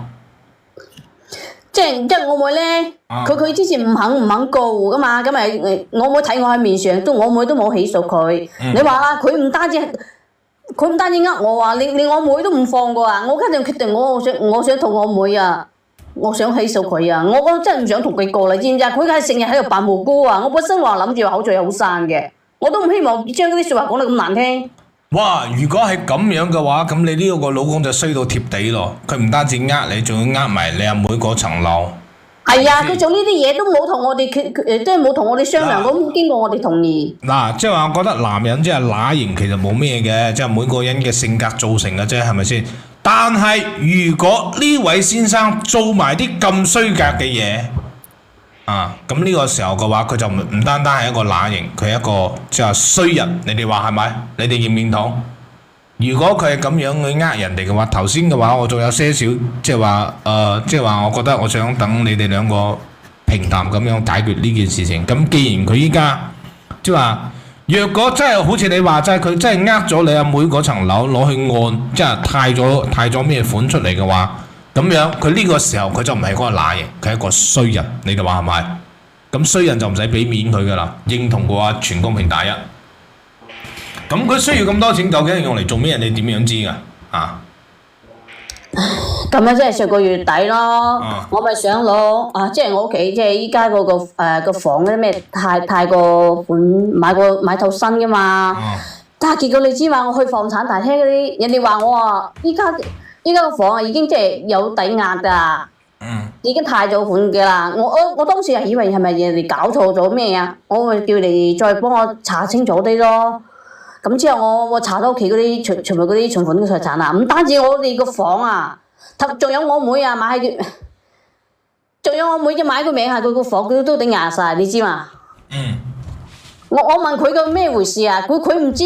即係我妹咧，佢之前唔肯過戶噶嘛，咁咪我妹睇我喺面上，我妹都冇起訴佢。你話啦，佢唔單止呃我啊，連我妹都唔放過啊！我跟住決定，我想同我妹啊，我想起訴佢啊！我真係唔想同佢過，你知唔知啊？佢係成日喺度扮無辜啊！我本身話諗住口聚好散嘅，我都唔希望將嗰啲説話講得咁難聽。哇！如果係咁樣嘅話，咁你呢個老公就衰到貼地咯。佢唔單止呃你，仲要呃埋你阿妹嗰層樓。係啊，佢做呢啲嘢都冇同我哋即係冇同我哋商量，咁經過我哋同意。嗱，即係話我覺得男人即係乸型，其實冇咩嘅，即係每個人嘅性格造成嘅啫，係咪先？但係如果呢位先生做埋啲咁衰格嘅嘢，咁呢個時候嘅話，佢就唔單單係一個乸型，佢係一個即係衰人。你哋話係咪？你哋認唔認同？如果佢係咁樣去呃人哋嘅話，頭先嘅話我仲有些少，即係話我覺得我想等你哋兩個平淡咁樣解決呢件事情。咁既然佢依家即係話，若果真係好似你話齋，佢真係呃咗你阿妹嗰層樓攞去按，即係貸咗咩款出嚟嘅話，咁樣佢呢個時候佢就唔係嗰個乸型，佢係一個衰人。你哋話係咪？咁衰人就唔使俾面佢噶啦，認同嘅話全公平大一。咁佢需要咁多錢，究竟係用嚟做咩？你點樣知㗎？咁樣即係上個月底咯，我咪想攞即係我屋企即係依家嗰個個房嗰啲咩貸個款買套新㗎嘛。但係結果你知嘛？我去房產大廳嗰啲人哋話我話依家個房啊已經即係有抵押㗎，已經貸咗款㗎啦。我當時係以為係咪人哋搞錯咗咩啊？我咪叫你再幫我查清楚啲咯。咁之後我查到屋企嗰啲全部嗰啲存款嘅財產啊，唔單止我哋個房啊，仲有我妹啊買喺佢，仲有我妹就買個名下佢個房，佢都頂壓晒，你知嘛？我問佢個咩回事啊？佢唔知，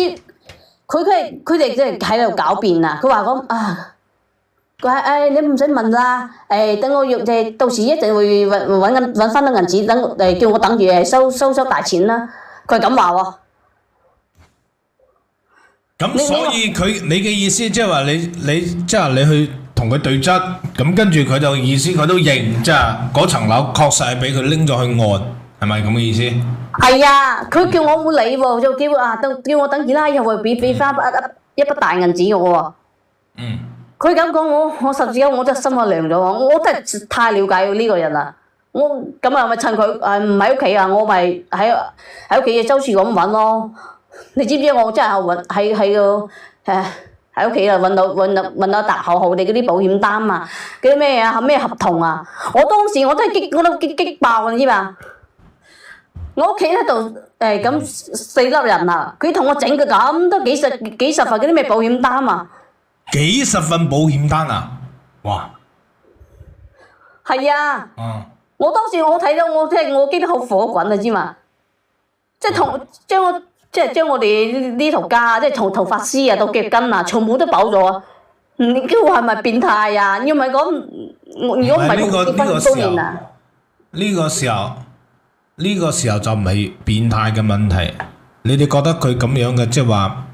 佢哋即係喺度狡辯啊！佢話講佢話你唔使問啦，等我到時一定會揾翻啲銀紙，叫我等住收大錢啦。佢係咁話喎。咁所以你嘅意思即係話你即係你去同佢對質，咁跟住佢就意思佢都認，即係嗰層樓確實係俾佢拎咗去按，係咪咁嘅意思？係啊，佢叫我冇理喎，就叫我等住啦，又會俾翻一筆大銀紙我喎。佢咁講我十字架我真係心啊涼咗，我真係太了解呢個人啦。我咁啊咪趁佢唔喺屋企啊，我咪喺屋企嘅周處咁揾咯。你知唔知我真係揾喺屋企啊揾到大厚厚哋嗰啲保險單啊，嗰啲咩合同啊，我當時我真係激爆，你知嘛？我屋企喺度咁4粒人啊，佢同我整嘅咁多幾十份嗰啲咩保險單啊，幾十份保險單啊！哇！係啊！我當時我睇到我激得好火滾啊，知嘛？即係將我哋呢頭家，即係從頭髮絲啊到腳筋啊，全部都保咗啊！你叫我係咪變態啊？要唔係講，如果唔係結婚多年啊？呢個時候就唔係變態嘅問題。你哋覺得佢咁樣嘅，即係話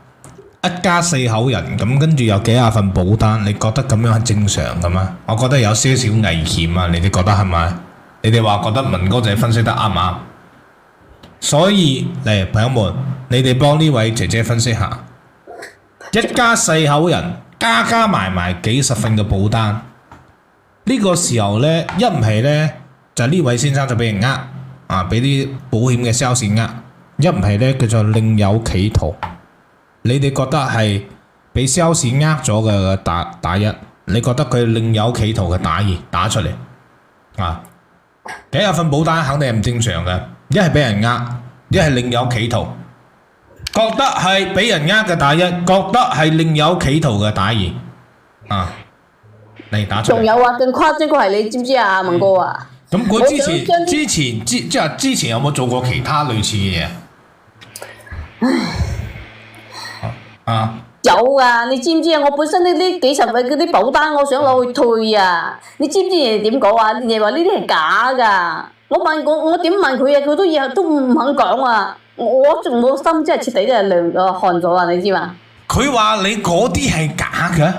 一家4口人咁，跟住有幾廿份保單，你覺得咁樣係正常嘅咩？我覺得有些少危險啊！你哋覺得係咪？你哋話覺得文哥仔分析得啱唔啱？所以嚟朋友們，你哋幫呢位姐姐分析下，一家4口人加埋幾十份嘅保單，呢個時候呢，一唔係呢，就呢位先生就俾人俾啲保險嘅 sales 一唔係呢，佢就另有企圖。你哋覺得係俾 sales 咗嘅打一，你覺得佢另有企圖嘅打二打出嚟幾廿份保單肯定係唔正常嘅，一係俾人一係另有企圖。覺得係俾人嘅打一，覺得係另有企圖嘅打二嚟打出嚟。仲有啊，更誇張個係你知唔知啊，文哥啊？咁佢我想將啲即係之前有冇做過其他類似嘅嘢？啊！有啊，你知唔知啊？我本身呢幾十位嗰啲保單，我想攞去退啊！你知唔知人哋點講啊？人哋話呢啲係假㗎。我點問佢啊？佢都唔肯講啊！我心真係徹底都係涼寒咗啊！你知嘛？佢話你嗰啲係假嘅。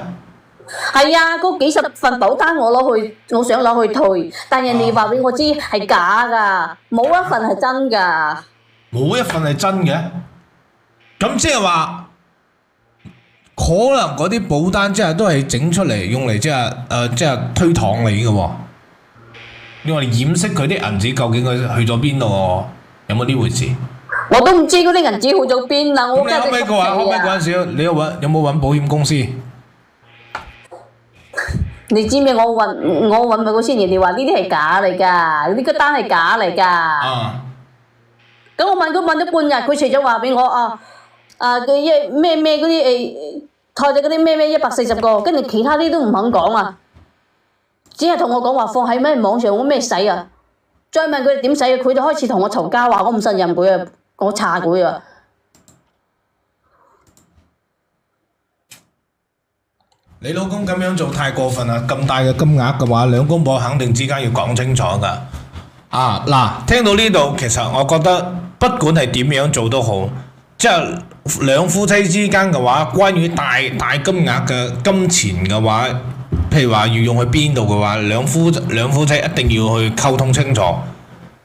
係啊，嗰幾十份保單我想攞去退，但人哋話俾我知係假㗎，冇一份係真㗎。冇一份係真嘅。咁即係話。可能嗰啲保單即係都係整出嚟用嚟即係推搪你嘅喎，用嚟掩飾佢啲銀紙究竟佢去咗邊度喎？有冇呢回事？我都唔知嗰啲銀紙去咗邊啦。咁你後尾嗰陣時，你有冇揾保險公司？你知咩？我揾咪嗰先，人哋話呢啲係假嚟㗎，呢個單係假嚟㗎。咁我問咗半日，佢除咗話俾我佢咩嗰啲台隻嗰啲咩140個，跟住其他啲都唔肯講啊，只係同我講話放喺咩網上，我咩使啊？再問佢哋點使，佢就開始同我嘈交，話我唔信任佢啊，我查佢啊。你老公咁樣做太過分啦！咁大嘅金額嘅話，兩公婆肯定之間要講清楚㗎。嗱，聽到呢度，其實我覺得不管係點樣做都好。即係兩夫妻之間嘅話，關於大金額嘅金錢嘅話，譬如話要用去邊度嘅話，兩夫妻一定要去溝通清楚，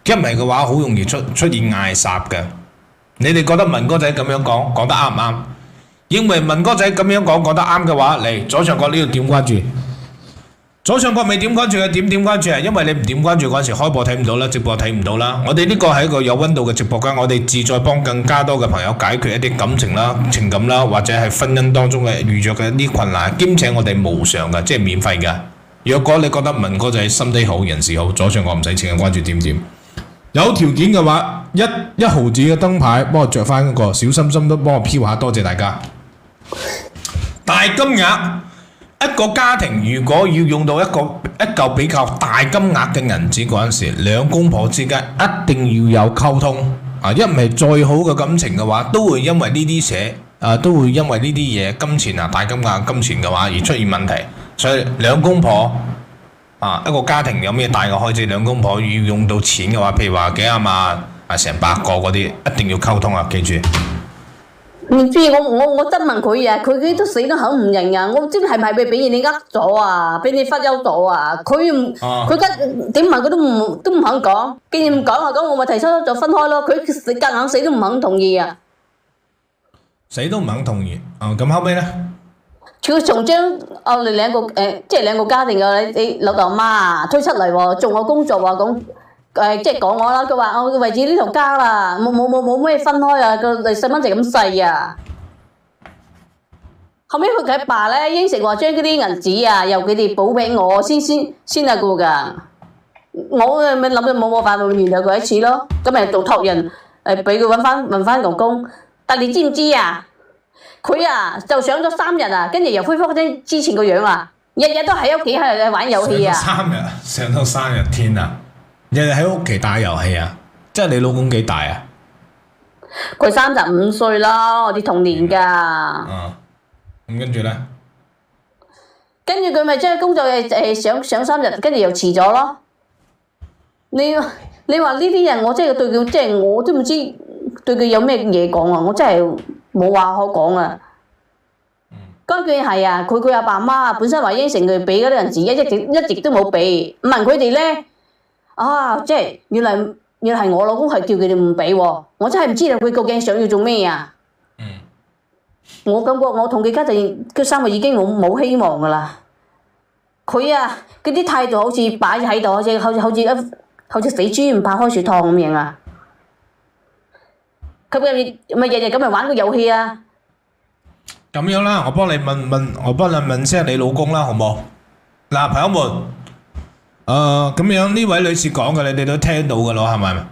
一唔係嘅話好容易出現嗌霎嘅。你哋覺得文哥仔咁樣講得啱唔啱？認為文哥仔咁樣講得啱嘅話，嚟左上角呢度點關注。左上角未點關注嘅點關注啊！因為你唔點關注嗰陣時，開播睇唔到啦，直播睇唔到啦。我哋呢個係一個有溫度嘅直播間，我哋志在幫更加多嘅朋友解決一啲感情啦、情感啦，或者係婚姻當中嘅遇着嘅一啲困難，兼且我哋無償嘅，即係免費嘅。若果你覺得文哥仔心地好、人事好，左上角唔使錢嘅關注點。有條件嘅話，一毫子嘅燈牌幫我着翻嗰個，小心心都幫我飄下，多謝大家。大金額。一個家庭如果要用到一嚿比較大金額嘅銀紙嗰陣時，兩公婆之間一定要有溝通。一唔係再好嘅感情嘅話，都會因為呢啲都會因為呢啲嘢金錢大金額金錢嘅話而出現問題。所以兩公婆一個家庭有咩大嘅開支，兩公婆要用到錢嘅話，譬如話幾廿萬成百個嗰啲，一定要溝通啊！記住。唔知我質問佢啊，佢都死都肯唔認啊！我唔知係咪俾人哋呃咗啊，俾你忽悠咗啊！佢點問佢都唔肯講，既然唔講我咪提出就分開咯。佢夾硬死都唔肯同意啊！死都唔肯同意咁後尾咧？佢仲將你兩個即係兩個家庭嘅你老豆媽推出嚟喎，做我工作話講。即係講我啦，佢話我為止呢頭家啦，冇咩分開啊，個細蚊仔咁細啊。後尾佢阿爸咧應承話將嗰啲銀紙啊，由佢哋補俾我先啊過㗎。我咪諗住冇辦法面對佢一次咯，咁咪做託人俾佢問翻公公。但你知唔知啊？佢就上咗3日啊，跟住又恢復翻之前個樣啊，日日都喺屋企喺度玩遊戲啊。上到3日天啊！日日喺屋企打遊戲啊！即係你老公幾大啊？佢35歲啦，我哋同年㗎。咁跟住咧？跟住佢咪將工作上3日，跟住又辭咗咯。你話呢啲人，我真係對佢，即係我都唔知對佢有咩嘢講啊！我真係冇話可講啊！關鍵係啊，佢阿爸媽本身話應承佢俾嗰啲銀紙，一直都冇俾。問佢哋咧。即係原來係我老公係叫佢哋唔俾喎，我真係唔知道佢究竟想要做咩啊！我感覺我同佢家陣佢生活已經冇希望噶啦。佢嗰啲態度好似擺喺度，好似死豬唔怕開水燙咁樣啊！佢咪日日咁咪玩個遊戲啊！咁樣啦，我幫你問聲你老公啦，好冇？嗱，朋友們。咁樣呢位女士講嘅，你哋都聽到嘅咯，係咪？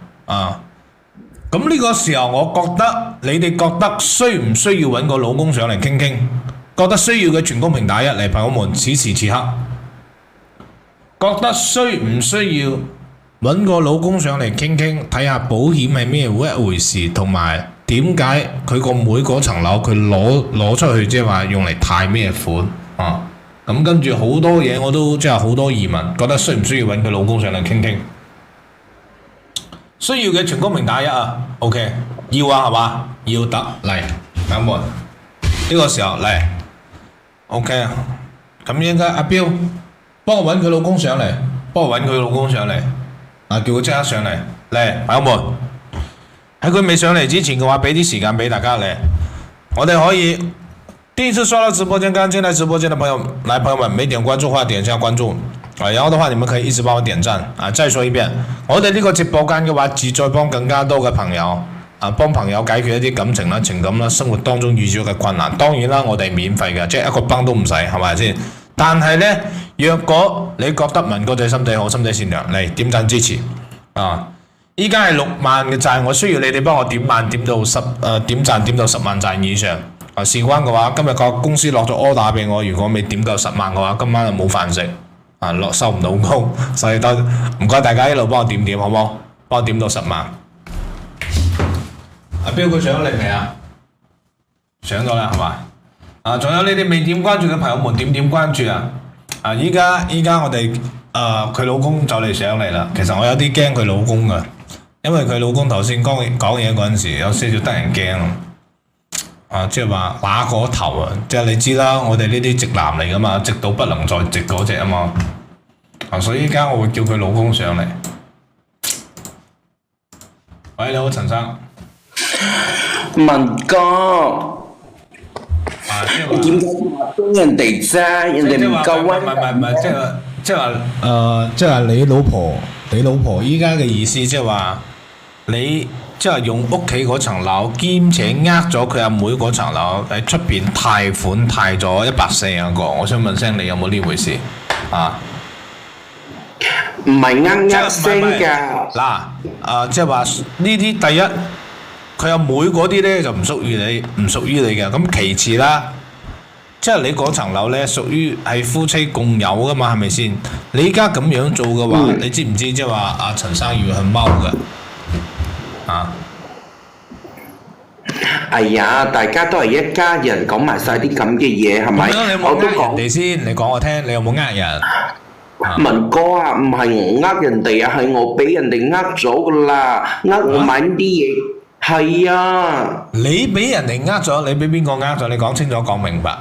咁呢個時候，我覺得你哋覺得需唔需要揾個老公上嚟傾傾？覺得需要嘅全公屏打1嚟，朋友們，此時此刻覺得需唔需要揾個老公上嚟傾傾，睇下保險係咩一回事，同埋點解佢個妹嗰層樓佢攞出去，即係話用嚟貸咩款啊？咁跟住好多嘢我都即係好多疑問，覺得需唔需要揾佢老公上嚟傾傾？需要嘅全公民打一啊 ，OK， 要啊係嘛？要得嚟，阿門呢個時候嚟 ，OK 啊，咁應該阿彪幫我揾佢老公上嚟，幫我揾佢老公上嚟，啊叫佢即刻上嚟，嚟朋友們喺佢未上嚟之前嘅話，俾啲時間俾大家嚟，我哋可以第一次刷到直播間，剛進來直播間的朋友，來朋友們沒點關注的話點一下關注。然後的話，你們可以一直幫我點讚啊！再說一遍，我哋呢個直播間嘅話，旨在幫更加多嘅朋友啊，幫朋友解決一啲感情啦、情感啦、生活當中遇到嘅困難。當然啦，我哋免費嘅，即係一個崩都唔使，係咪先？但係呢，若果你覺得文哥仔心地好、心地善良，嚟點讚支持啊！依家係6萬嘅讚，我需要你哋幫我點讚點到10萬讚以上。啊，事關嘅話，今日個公司落咗 order 俾我，如果未點夠10萬嘅話，今晚就冇飯食。啊，收唔到工，所以都唔該大家一路幫我點點好唔好？幫我點到10萬。阿彪佢上咗嚟未啊？上咗啦係嘛？啊，仲有你哋未點關注嘅朋友們點關注啊！啊，依家我哋佢老公就嚟上嚟啦。其實我有啲驚佢老公噶，因為佢老公頭先講嘢嗰陣時有些少得人驚啊！即係話揦過頭啊！即係你知啦，我哋呢啲直男嚟噶嘛，直到不能再直嗰隻啊嘛！啊，所以依家我會叫佢老公上嚟。喂，你好，陳生。文哥，啊，即係話點解話幫人哋啫？人哋唔夠温。唔係，即係話你老婆依家嘅意思，即係話你。即係用屋企嗰層樓，兼且咗佢阿妹嗰層樓喺出邊貸款貸咗140個，我想問聲你有冇呢回事啊？唔係聲㗎。嗱，即係話呢啲第一，佢阿妹嗰啲咧就唔屬於你嘅。咁其次啦，即係你嗰層樓咧屬於係夫妻共有㗎嘛，係咪先？你依家咁樣做嘅話，你知唔知即係話阿陳生要去踎㗎？啊！哎呀，大家都係一家人，講埋晒啲咁嘅嘢，係咪？我都講人哋先，你講我聽，你有冇呃人？文哥啊，唔係我呃人哋啊，係我俾人哋呃咗噶啦，我買呢啲嘢。係啊。你俾人哋呃咗？你俾邊個呃咗？你講清楚，講明白。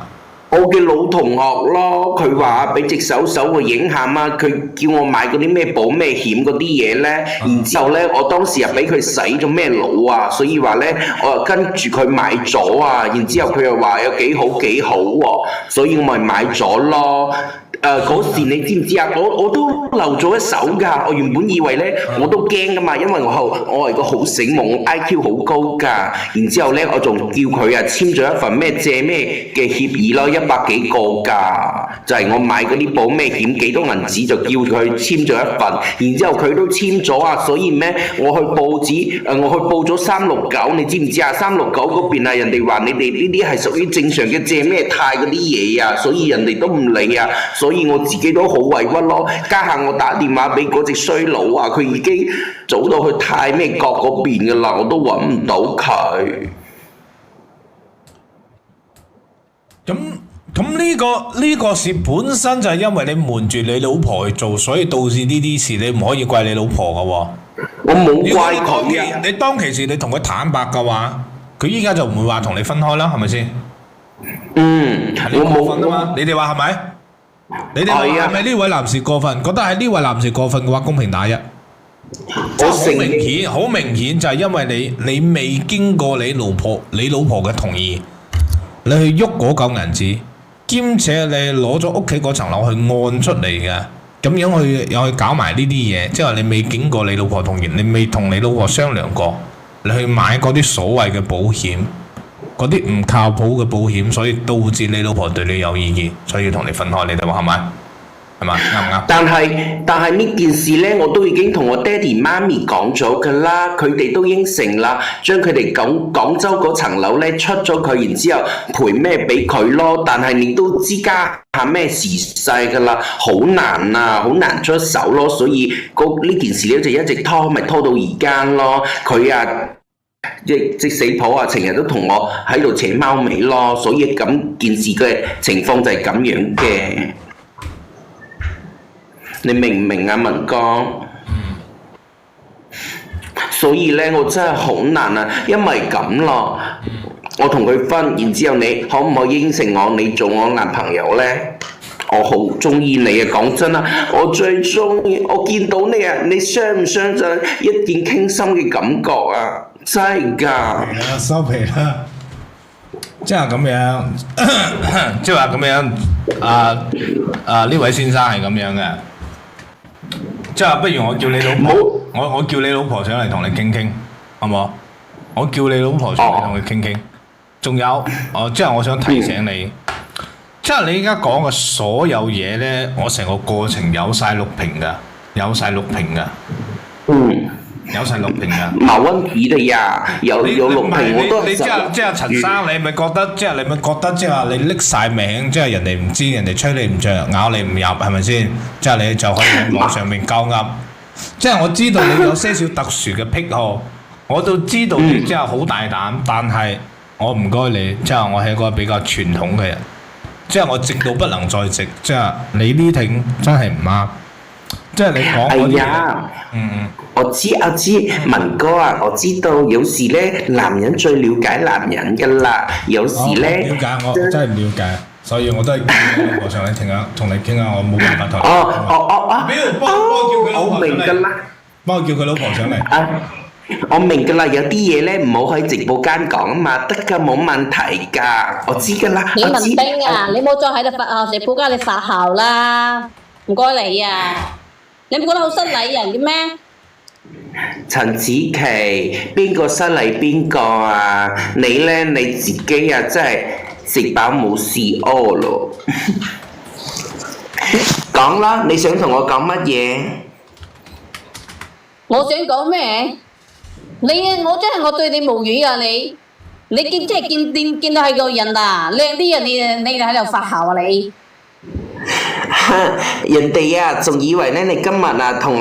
我嘅老同學咯，佢話俾隻手我影下嘛，佢叫我買嗰啲咩保咩險嗰啲嘢咧，然之後咧，我當時又俾佢洗咗咩腦啊，所以話咧，我又跟住佢買咗啊，然之後佢又話有幾好喎，所以我咪買咗咯。嗰時你知唔知啊？我都漏咗一手㗎。我原本以為咧，我都驚㗎嘛，因為我係個好醒目，我 IQ 好高㗎。然之後咧，我仲叫佢啊簽咗一份咩借咩嘅協議咯，100幾個㗎。就係我買嗰啲保咩險幾多銀紙，就叫佢簽咗一份。然之後佢都簽咗啊，所以咩？我去報咗369，你知唔知啊？369嗰邊啊，人哋話你哋呢啲係屬於正常嘅借咩貸嗰啲嘢啊，所以人哋都唔理啊。所以我自己都好委屈咯，加下我打電話俾嗰隻衰佬啊，佢已經早到去太咩角嗰邊噶啦，我都揾唔到佢。咁呢個事本身就係因為你瞞住你老婆去做，所以導致呢啲事，你唔可以怪你老婆噶喎。我冇怪佢啊！你當其時你同佢坦白嘅話，佢依家就唔會話同你分開啦，係咪先？係你過分啊嘛！你哋話係咪？你哋話係咪呢位男士過分？覺得係呢位男士過分嘅話，公平打1。好明顯就係因為你未經過你老婆嘅同意，你去喐嗰嚿銀紙，兼且你攞咗屋企嗰層樓去按出嚟嘅，咁樣又去搞埋呢啲嘢，即係話你未經過你老婆同意，你未同你老婆商量過，你去買嗰啲所謂嘅保險。嗰啲唔靠譜嘅保險，所以導致你老婆對你有意見，所以要同你分開，你哋話係咪？係嘛？啱唔啱？但係呢件事咧，我都已經同我爹哋媽咪講咗㗎啦，佢哋都應承啦，將佢哋廣州嗰層樓咧出咗佢，然之後賠咩俾佢咯。但係你都知家下咩時勢㗎啦，好難啊，好難出手咯，所以呢件事咧就一直拖，咪拖到而家咯。佢啊〜隻死婆啊，成日都同我喺度扯貓尾咯，所以咁件事嘅情況就係咁樣嘅，你明唔明啊，文哥？所以咧，我真係好難啊，因為咁咯，我同佢分，然之後你可唔可以應承我，你做我男朋友咧？我好中意你啊！講真啊，我最中意，我見到你啊，你相唔相信一見傾心嘅感覺啊？真係㗎！係啦，收皮啦。即係咁樣，即係話咁樣。呢位先生係咁樣嘅，即係話不如我叫你老婆，我叫你老婆上嚟同你傾傾，好唔好？我叫你老婆上嚟同佢傾傾。仲有，即係我想提醒你。即係你而家講嘅所有嘢咧，我成個過程有晒錄屏㗎，有晒錄屏㗎。有晒錄屏㗎。冇問題的呀，有錄屏我都你即係陳生，你咪覺得即係話你拎晒名，即係人哋唔知，人哋吹你唔着，咬你唔入，係咪先？即係你就可以喺網上面鳩噏。即係我知道你有些少特殊嘅癖好，我都知道你即係好大膽，但係我唔該你，即係我係一個比較傳統嘅人。即係我直到不能再直，即係你呢挺真係唔啱。即係你講嗰啲嘢，我知文哥啊，我知道有時咧，男人最了解男人㗎啦，有時咧，了解我真係唔了解，所以我都係叫你老婆上嚟同你傾下，我冇辦法同你傾。我明㗎啦，幫我叫佢老婆上嚟。我明㗎啦，有啲嘢咧唔好喺直播間講啊嘛，得㗎冇問題㗎，我知㗎啦。李文冰啊，你冇再喺度直播間你發姣啦，唔該你啊，你唔覺得好失禮人嘅咩？陳子琪，邊個失禮邊個啊？你咧你自己啊，真係食飽冇事屙咯。講啦，你想同我講乜嘢？我想講咩？你啊，我真係我對你無語啊！你真係見到係個人啊，靚啲啊！你喺度發姣啊你！人哋啊，仲以為咧你今日啊同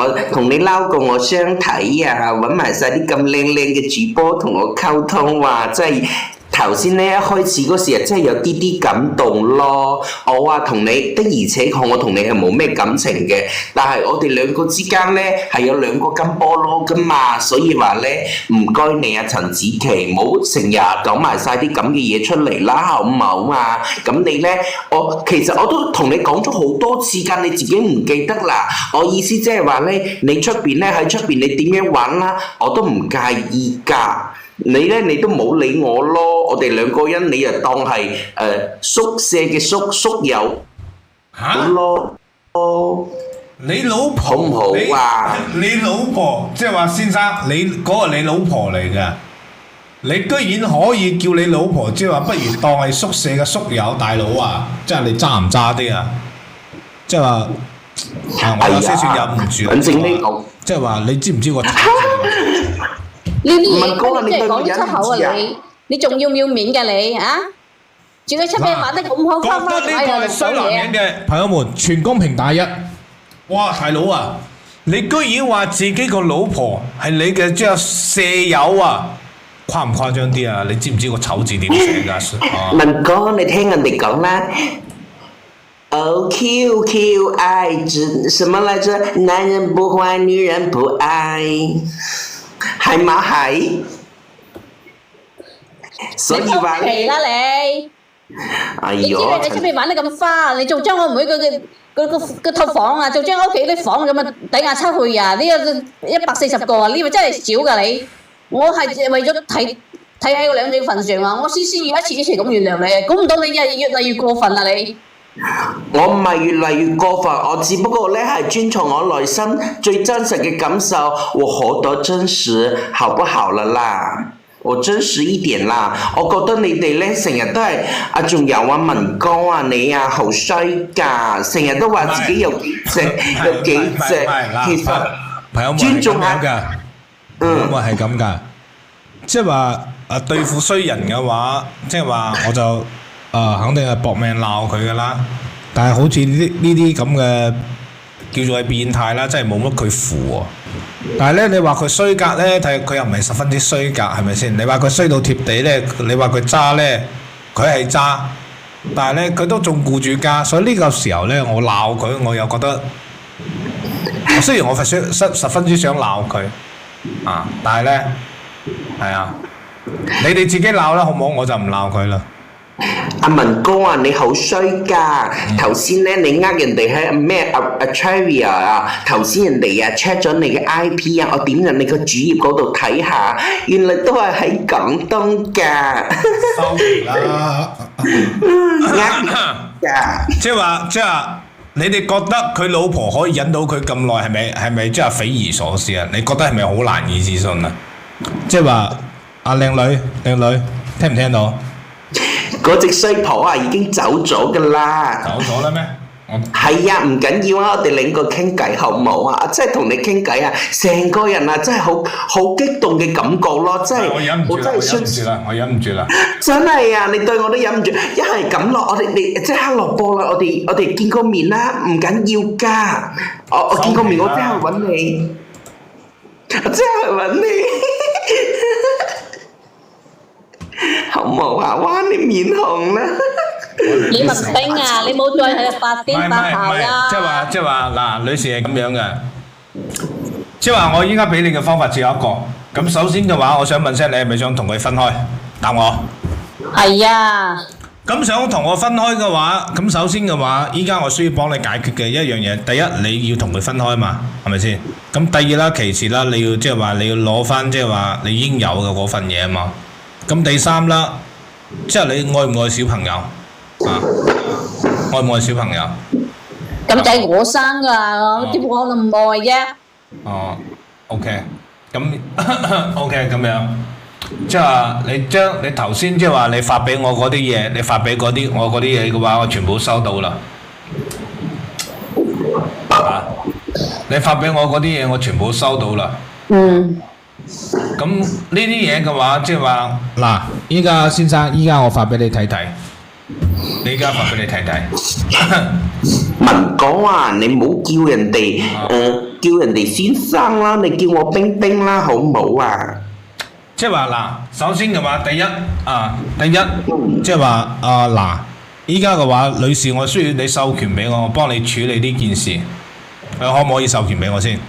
你撈過我相睇啊，揾埋晒啲咁靚嘅主播同我溝通，話真係頭先咧一開始嗰時啊，真係有啲感動咯。我話同你的而且確，我同你係冇咩感情嘅，但係我哋兩個之間咧係有兩個金菠蘿噶嘛，所以話咧唔該你啊陳子琪，唔好成日講埋晒啲咁嘅嘢出嚟啦，好唔好啊？咁你咧，其實我都同你講咗好多次㗎，你自己唔記得啦。我意思即係話咧，你出邊咧喺出邊你點樣玩啦，我都唔介意㗎。你咧，你都冇理我咯，我哋兩個人你就當係宿舍嘅宿友，好咯。你老婆好唔好啊？你老婆即係話先生，你嗰個你老婆嚟㗎，你居然可以叫你老婆，即係話不如當係宿舍嘅宿友大佬啊！即係你揸唔揸啲啊？即係話我有些少忍唔住。反正呢個即係話你知唔知個？呢啲嘢你真係講得出口啊你！你仲要唔要面㗎你啊？仲要出邊玩得咁好，覺得呢個係衰男人嘅朋友們，全公平大一。哇，大佬啊！你居然話自己個老婆係你嘅即係舍友啊？誇唔誇張啲啊？你知唔知個醜字點寫㗎？文哥，你聽人哋講啦。O Q Q I 什麼來着？男人不壞，女人不愛。係嘛係？所以話你啦你！你知你出邊玩得咁花，你仲將我妹個套房啊，仲將我屋企啲房咁啊抵押出去啊！呢個140個啊，呢個真係少㗎你！我係為咗睇喺個兩者份上啊，我先要一次咁原諒你，估唔到你越嚟越過分啊你！我唔係越嚟越過分，我只不過咧係遵從我內心最真實嘅感受，我活得真實，好不好啦？我真實一點啦，我覺得你哋咧成日都係仲有文哥啊，你啊好衰㗎，成日都話自己有幾隻，其實朋友們尊重下㗎，朋友們係咁㗎，即係話對付衰人嘅話，即係話我就肯定係搏命鬧佢㗎啦。但係好似呢啲咁嘅叫做係變態啦，真係冇乜佢符喎。但係咧，你話佢衰格咧，睇佢又唔係十分之衰格，係咪先？你話佢衰到貼地咧，你話佢渣咧，佢係渣，但係咧佢都仲顧住家，所以呢個時候咧，我鬧佢，我又覺得，雖然我十分之想鬧佢，但係咧，係啊，你哋自己鬧啦，好唔好？我就唔鬧佢啦。阿文哥啊，你好衰㗎！頭先咧你呃人哋喺咩Cherry 啊，頭先人哋啊 check 咗你嘅 IP 啊，我點入你個主頁嗰度睇下，原來都係喺廣東㗎。收皮啦！即係話，你哋覺得佢老婆可以忍到佢咁耐，係咪即係匪夷所思啊？你覺得係咪好難以置信啊？即係話，靚女，聽唔聽到？嗰隻衰婆啊，已經走咗㗎啦。走咗啦咩？係啊，唔緊要啊，我哋兩個傾偈好唔好啊？即係同你傾偈啊，成個人啊，真係好激動嘅感覺咯，真係我真係我忍唔住啦！真係啊，你對我都忍唔住，一係咁落，你即刻落波啦！我哋見個面啦，唔緊要㗎。我見個面，我即刻揾你，我即刻揾你。好唔好啊？哇！你面紅啦！李文冰啊，你冇再喺度發癲發姣啦！即係話嗱，女士係咁樣嘅，即係話我依家俾你嘅方法只有一個。咁首先嘅話，我想問聲你係咪想同佢分開？答我。係啊。咁想同我分開嘅話，咁首先嘅話，依家我需要幫你解決嘅一樣嘢，第一你要同佢分開嘛，係咪先？咁第二啦，其次啦，你要即係話你要攞翻即係話你應有嘅嗰份嘢啊嘛。咁第三啦，即係你愛唔愛小朋友愛唔愛小朋友？咁就係我生㗎，點可能唔愛啫？OK， 咁 OK 咁樣，即係話你頭先即係話你發俾我嗰啲嘢，你發俾我嗰啲嘢嘅話，我全部收到啦。你發俾我嗰啲嘢，我全部收到啦。咁呢啲嘢嘅話，即係話嗱，依家先生，依家我發俾你睇睇，你依家發俾你睇睇。文哥啊，你唔好叫人哋叫人哋先生啦，你叫我冰冰啦，好唔好啊？即係話嗱，首先嘅話，第一，即係話嗱，依家嘅話，女士，我需要你授權俾我幫你處理呢件事，你可唔可以授權俾我先？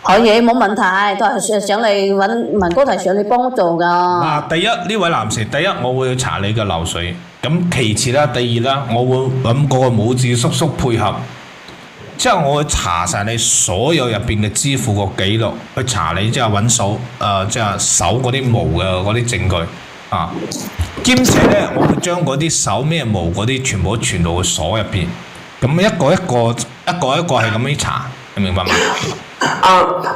可以，冇問題，都係想你揾文哥係想你幫我做㗎。嗱，第一呢位男士，第一我會查你嘅流水，咁其次啦，第二啦，我會揾嗰個母子叔叔配合，之後我會查晒你所有入邊嘅支付個記錄，去查你即係揾手即係手嗰啲毛嘅嗰啲證據啊，兼且咧我會將嗰啲手咩毛嗰啲全部都傳到個鎖入邊，咁一個一個係咁樣查，你明白嗎？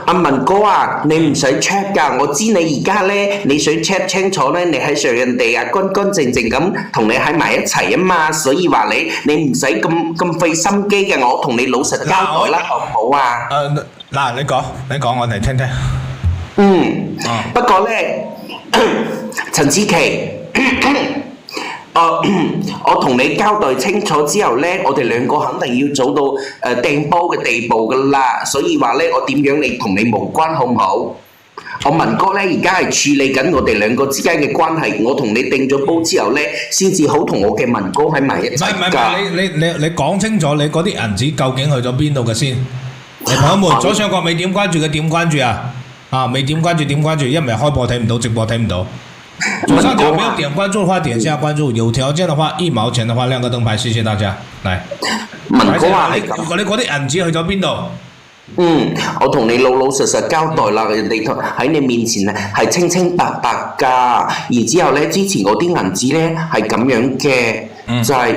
阿文哥啊，你唔使 check 㗎，我知你而家咧，你想 check 清楚咧，你喺上人哋啊，乾乾淨淨咁同你喺埋一齊啊嘛，所以話你唔使咁費心機嘅，我同你老實交代啦，好唔好啊？嗱，你講，我哋聽聽。不過咧，陳子琪。我同你交代清楚之後呢，我哋兩個肯定要做到掟波嘅地步㗎啦，所以話呢，我點樣你同你無關好唔好？我文哥呢，而家係處理緊我哋兩個之間嘅關係，我同你掟咗波之後呢，先至好同我嘅文哥喺埋一齊㗎。你講清楚你嗰啲銀紙究竟去咗邊度嘅先？你朋友們左上角未點關注嘅點關注啊！未點關注點關注，因為開播睇唔到，直播睇唔到。左上角沒有點關注的話，點下關注。有條件的話，1毛錢的話，亮個燈牌，謝謝大家。嚟，文哥啊，你嗰啲銀紙去咗邊度？我同你老實交代啦，人哋喺你面前咧係清清白白㗎。然之後咧，之前嗰啲銀紙咧係咁樣嘅，就係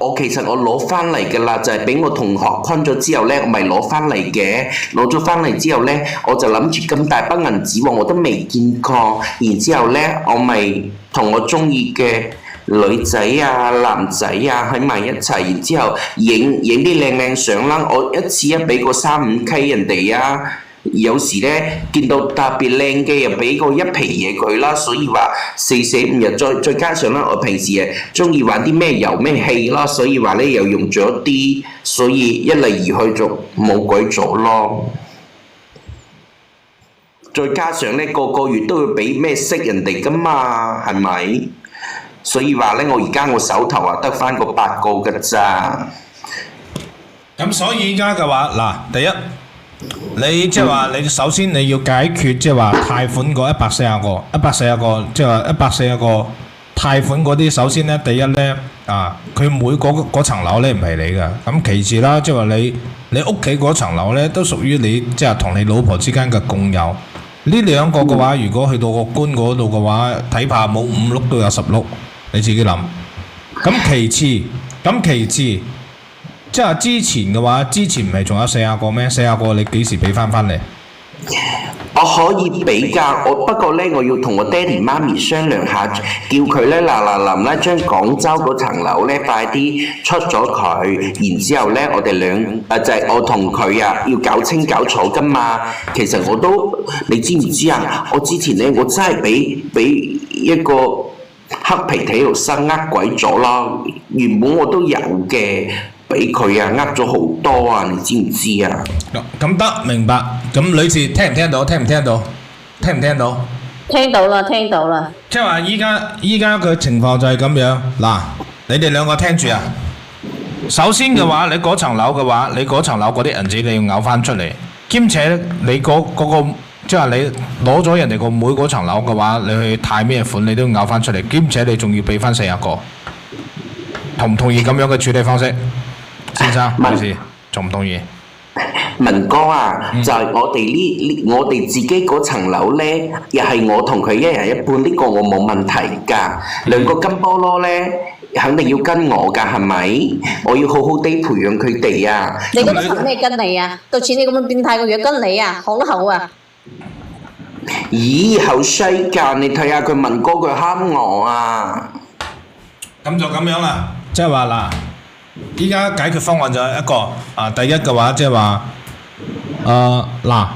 我其實我攞翻嚟㗎啦，就係俾我同學昆咗之後咧，我咪攞翻嚟嘅。攞咗翻嚟之後咧，我就諗住咁大筆銀紙喎，我都未見過。然之後咧，我咪同我中意嘅女仔啊、男仔啊喺埋一齊，然之後影啲靚靚相啦。我一次一俾個3-5K 人哋啊，有時咧見到特別靚嘅又俾個一皮嘢佢啦。所以話4-5日，再加上咧，我平時誒中意玩啲咩遊咩戲啦，所以話咧又用咗啲，所以一嚟二去就冇鬼咗咯。再加上咧個月都要俾咩息人哋噶嘛，係咪？所以話咧，我而家我手頭啊得翻個8個㗎咋。咁所以而家嘅話，嗱，第一，你即係話你首先你要解決即係話貸款嗰140個，即係話140個貸款嗰啲，首先咧第一咧佢每嗰層樓咧唔係你㗎，咁其次啦，即係話你屋企嗰層樓咧都屬於你即係同你老婆之間嘅共有。呢兩個嘅話，如果去到個官嗰度嘅話，睇怕冇5碌都有10碌，你自己諗。咁其次，即係之前嘅話，之前唔係仲有40個咩？40個你幾時俾翻嚟？我可以俾㗎，不過咧，我要同我爹哋媽咪商量下，叫佢咧臨咧將廣州嗰層樓咧快啲出咗佢，然之後咧我哋就係我同佢要搞清搞楚㗎嘛。其實我都你知唔知啊？我之前咧我真係俾一個黑皮體育生呃鬼咗啦，原本我都有嘅。俾佢呃咗好多啊！你知唔知啊？咁得明白。咁女士聽唔聽到？聽唔聽到？聽唔聽到？聽到啦，聽到啦。即係話依家嘅情況就係咁樣。嗱，你哋兩個聽住啊。首先嘅話，你嗰層樓嘅話，你嗰層樓嗰啲銀紙你要嘔翻出嚟，兼且你嗰個即係你攞咗人哋個妹嗰層樓嘅話，你去貸咩款你都要嘔翻出嚟，兼且你仲要俾翻40個。同唔同意咁樣嘅處理方式？先生，女士，同唔同意？文哥啊，就係我哋自己嗰層樓咧，又係我同佢一人一半，呢個我冇問題㗎。兩個金菠蘿咧，肯定要跟我㗎，係咪？我要好好地培養佢哋啊！你覺得憑咩跟你啊？到似你咁樣變態個樣跟你啊，好都好啊！咦，好衰㗎！你睇下佢文哥佢蝦我啊！咁就咁樣啦，即係話嗱。依家解決方案就係一個第一嘅話，即係話嗱，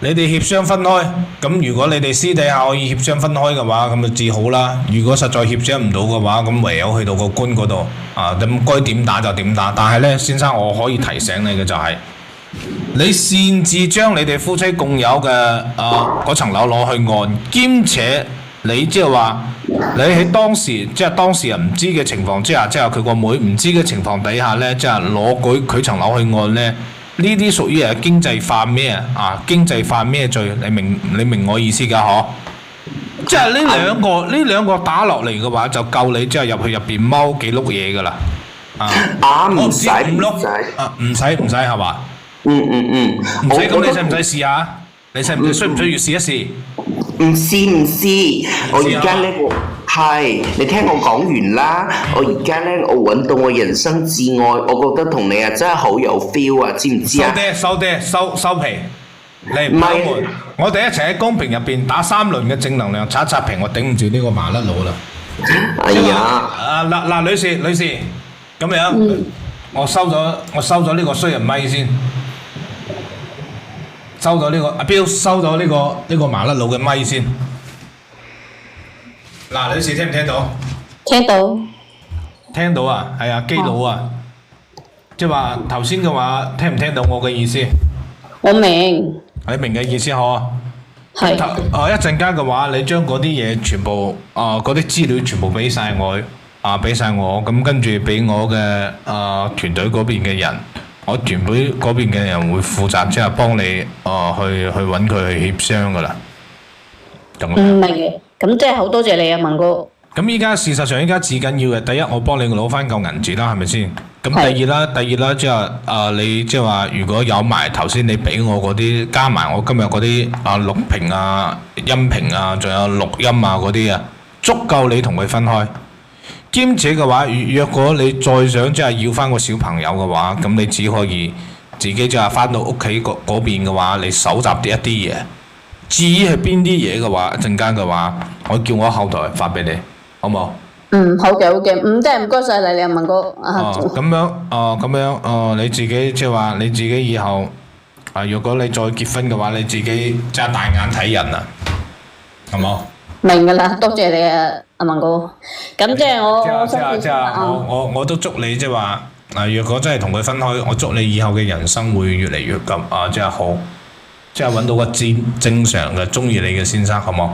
你哋協商分開。咁如果你哋私底下可以協商分開嘅話，咁就至好啦。如果實在協商唔到嘅話，咁唯有去到個官嗰度咁該點打就點打。但係呢，先生，我可以提醒你嘅就係，你擅自將你哋夫妻共有嘅嗰層樓攞去按，兼且你即係話。你喺當時即係當事人唔知嘅情況之下，即係佢個妹唔知嘅情況底下呢，即係攞佢層樓去按呢，呢啲屬於係經濟化咩經濟化咩罪？你明我意思㗎嗬？即係呢兩個打落嚟嘅話，就夠你即係入去入邊踎幾碌嘢㗎啦。唔使唔使係嘛？唔使咁，你使唔使試下？你需唔需要試一試？唔試，我而家咧係你聽我講完啦。我而家咧我揾到我人生至愛，我覺得同你真係好有 feel 啊，知唔知啊？收皮，你唔好悶。我哋一齊喺公屏入邊打3輪嘅正能量，刷屏，我頂唔住呢個麻甩佬啦。哎呀！嗱，女士，咁樣，我收咗呢個衰人咪先。收咗呢個阿彪，收咗呢個麻甩佬嘅咪先。嗱，女士聽唔聽到？聽到。聽到啊，係啊，基佬啊，即係話頭先嘅話，聽唔聽到我嘅意思？我明。你明嘅意思嗬？係。一陣間嘅話，你將嗰啲嘢全部嗰啲資料全部俾晒我，咁跟住俾我嘅團隊嗰邊嘅人。我團隊嗰邊嘅人會負責，即係幫你去揾佢去協商噶啦。明嘅，咁即係好多謝你啊，文哥。咁依家事實上依家至緊要嘅，第一我幫你攞翻嚿銀紙啦，係咪先？咁第二啦，即係你即係話，如果有埋頭先你俾我嗰啲，加埋我今日嗰啲錄屏音頻仲有錄音嗰啲足夠你同佢分開。兼且嘅話，若果你再想即係要翻個小朋友嘅話，咁你只可以自己即係翻到屋企嗰邊嘅話，你搜集啲一啲嘢。至於係邊啲嘢嘅話，一陣間嘅話，我叫我後台發俾你，好冇？好嘅，真係唔該晒你，你阿文哥。你自己即係話你自己以後如果你再結婚嘅話，你自己即係大眼睇人啊，好冇？明㗎啦，多謝你啊，阿文哥。咁即係我都祝你即係話若果真係同佢分開，我祝你以後嘅人生會越嚟越咁即係好，即係揾到個正常嘅中意你嘅先生，好冇？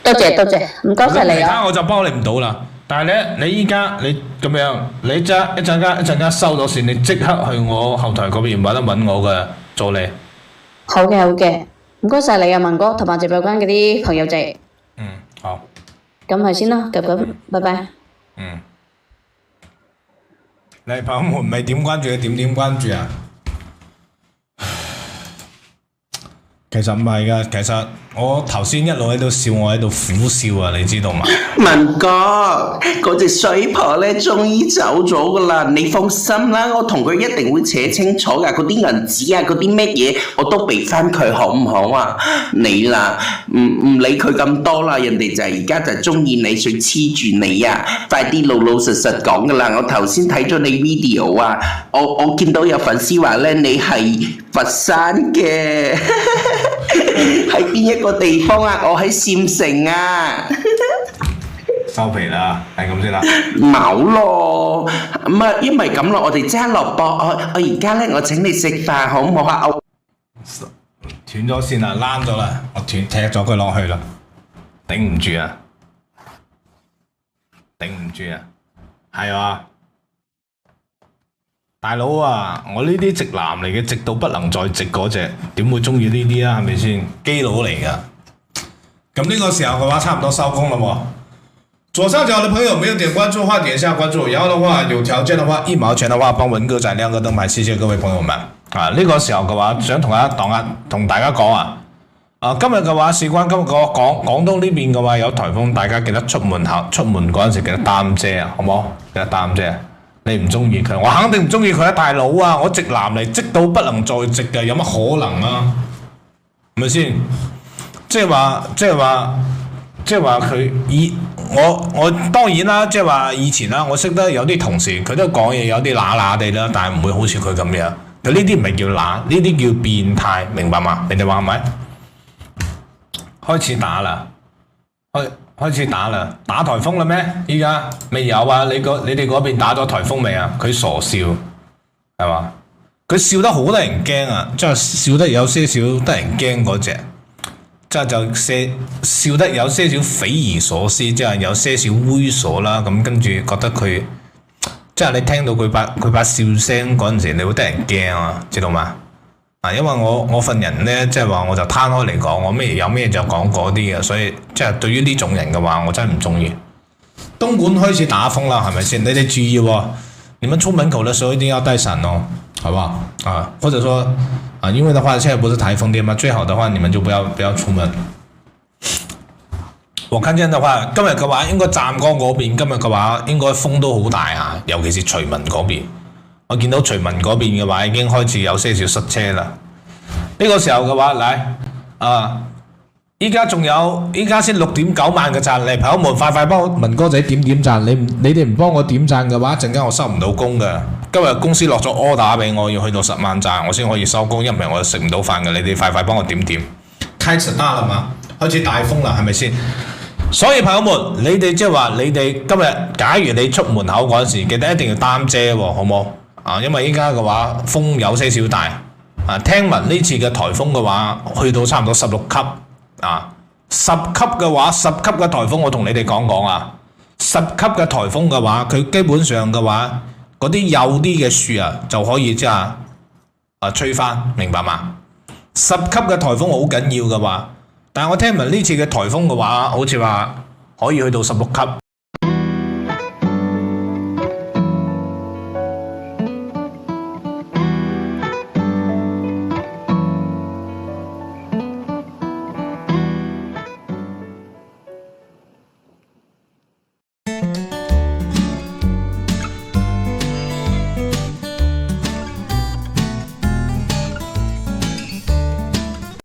多謝，唔該晒你啊。其他我就幫你唔到啦。但係咧，你依家你咁樣，你即係一陣間收咗線，你即刻去我後台嗰邊揾我嘅助理。好嘅，唔該晒你啊，文哥同埋直播間嗰啲朋友仔。好。咁係先啦，咁，拜拜。你朋友們咪點關注嘅點關注啊？其實唔係㗎，其實我頭先一路喺度笑，我喺度苦笑啊，你知道嘛？文哥，嗰隻衰婆咧終於走咗噶啦，你放心啦，我同佢一定會扯清楚噶，嗰啲銀紙啊，嗰啲乜嘢我都俾翻佢，好唔好啊？你啦，唔理佢咁多啦，人哋就係而家就中意你，想黐住你啊！快啲老老實實講噶啦，我頭先睇咗你 video 啊，我見到有粉絲話咧你係佛山嘅。喺邊一個地方啊？我喺禪城啊！收皮啦，係咁先啦。冇咯，咁啊，因為咁咯，我哋即刻落播。我而家咧，我請你食飯，好唔好啊？斷咗線啦，躝咗啦，我踢咗佢落去啦，頂唔住啊！係啊！大佬啊，我呢啲直男嚟嘅，直到不能再直嗰隻，點會中意呢啲啊？係咪先？基佬嚟噶。咁呢個時候嘅話，差唔多收工啦喎。左上角的朋友沒有點關注的話，點一下關注。然後的話，有條件的話，1毛錢的話，幫文哥仔亮個燈牌，謝謝各位朋友們。呢個時候嘅話，想同大家講啊。今日嘅話，事關今日個廣東呢邊嘅話有颱風，大家記得出門嗰陣時記得擔遮啊，好冇？記得擔遮。你唔中意佢，我肯定唔中意佢啊！大佬啊，我直男嚟，直到不能再直嘅，有乜可能啊？係咪先？即係話佢我當然啦，即係話以前啦，我識得有啲同事，佢都講嘢有啲乸乸地啦，但係唔會好似佢咁樣。佢呢啲唔係叫乸，呢啲叫變態，明白嘛？你哋話係咪？開始打啦，開始打啦，打颱風啦咩？依家未有啊？你哋嗰邊打咗颱風未啊？佢傻笑係嘛？佢笑得好得人驚啊！即係笑得有些少得人驚嗰隻，即係笑得有些少匪夷所思，即係有些少猥瑣啦。咁跟住覺得佢，即係你聽到佢把笑聲嗰陣時，你會得人驚啊！知道嗎？因為我份人咧，即係話我就攤開嚟講，我有咩就講嗰啲嘅，所以即係對於呢種人嘅話，我真係唔中意。東莞開始打風啦，係咪先？你哋注意喎，你們出門口的時候一定要帶傘哦，好不好？或者說因為的話，現在不是颱風天嘛，最好的話你們就不要出門。我看見的話，今日嘅話應該湛江嗰邊今日嘅話應該風都好大啊，尤其是徐聞嗰邊。我見到徐聞嗰邊嘅話已經開始有些少塞車啦。呢個時候嘅話，嚟依家先6.9萬嘅讚，嚟朋友們快幫我文哥仔點讚，你哋唔幫我點讚嘅話，陣間我收唔到工嘅。今日公司落咗 order 俾我，要去到10萬讚，我先可以收工，因為我食唔到飯嘅。你哋快幫我點。開始打啦嘛，開始大風啦，係咪先？所以朋友們，你哋即係話你哋今日，假如你出門口嗰陣時，記得一定要擔遮喎，好冇？因為依家嘅話風有些少大，聽聞呢次嘅颱風嘅話去到差唔多16級，10級嘅話10級嘅颱風我同你哋講啊，10級嘅颱風嘅話佢基本上嘅話嗰啲幼啲嘅樹啊就可以即係吹翻，明白嘛？10級嘅颱風好緊要嘅話，但係我聽聞呢次嘅颱風嘅話好似話可以去到16級，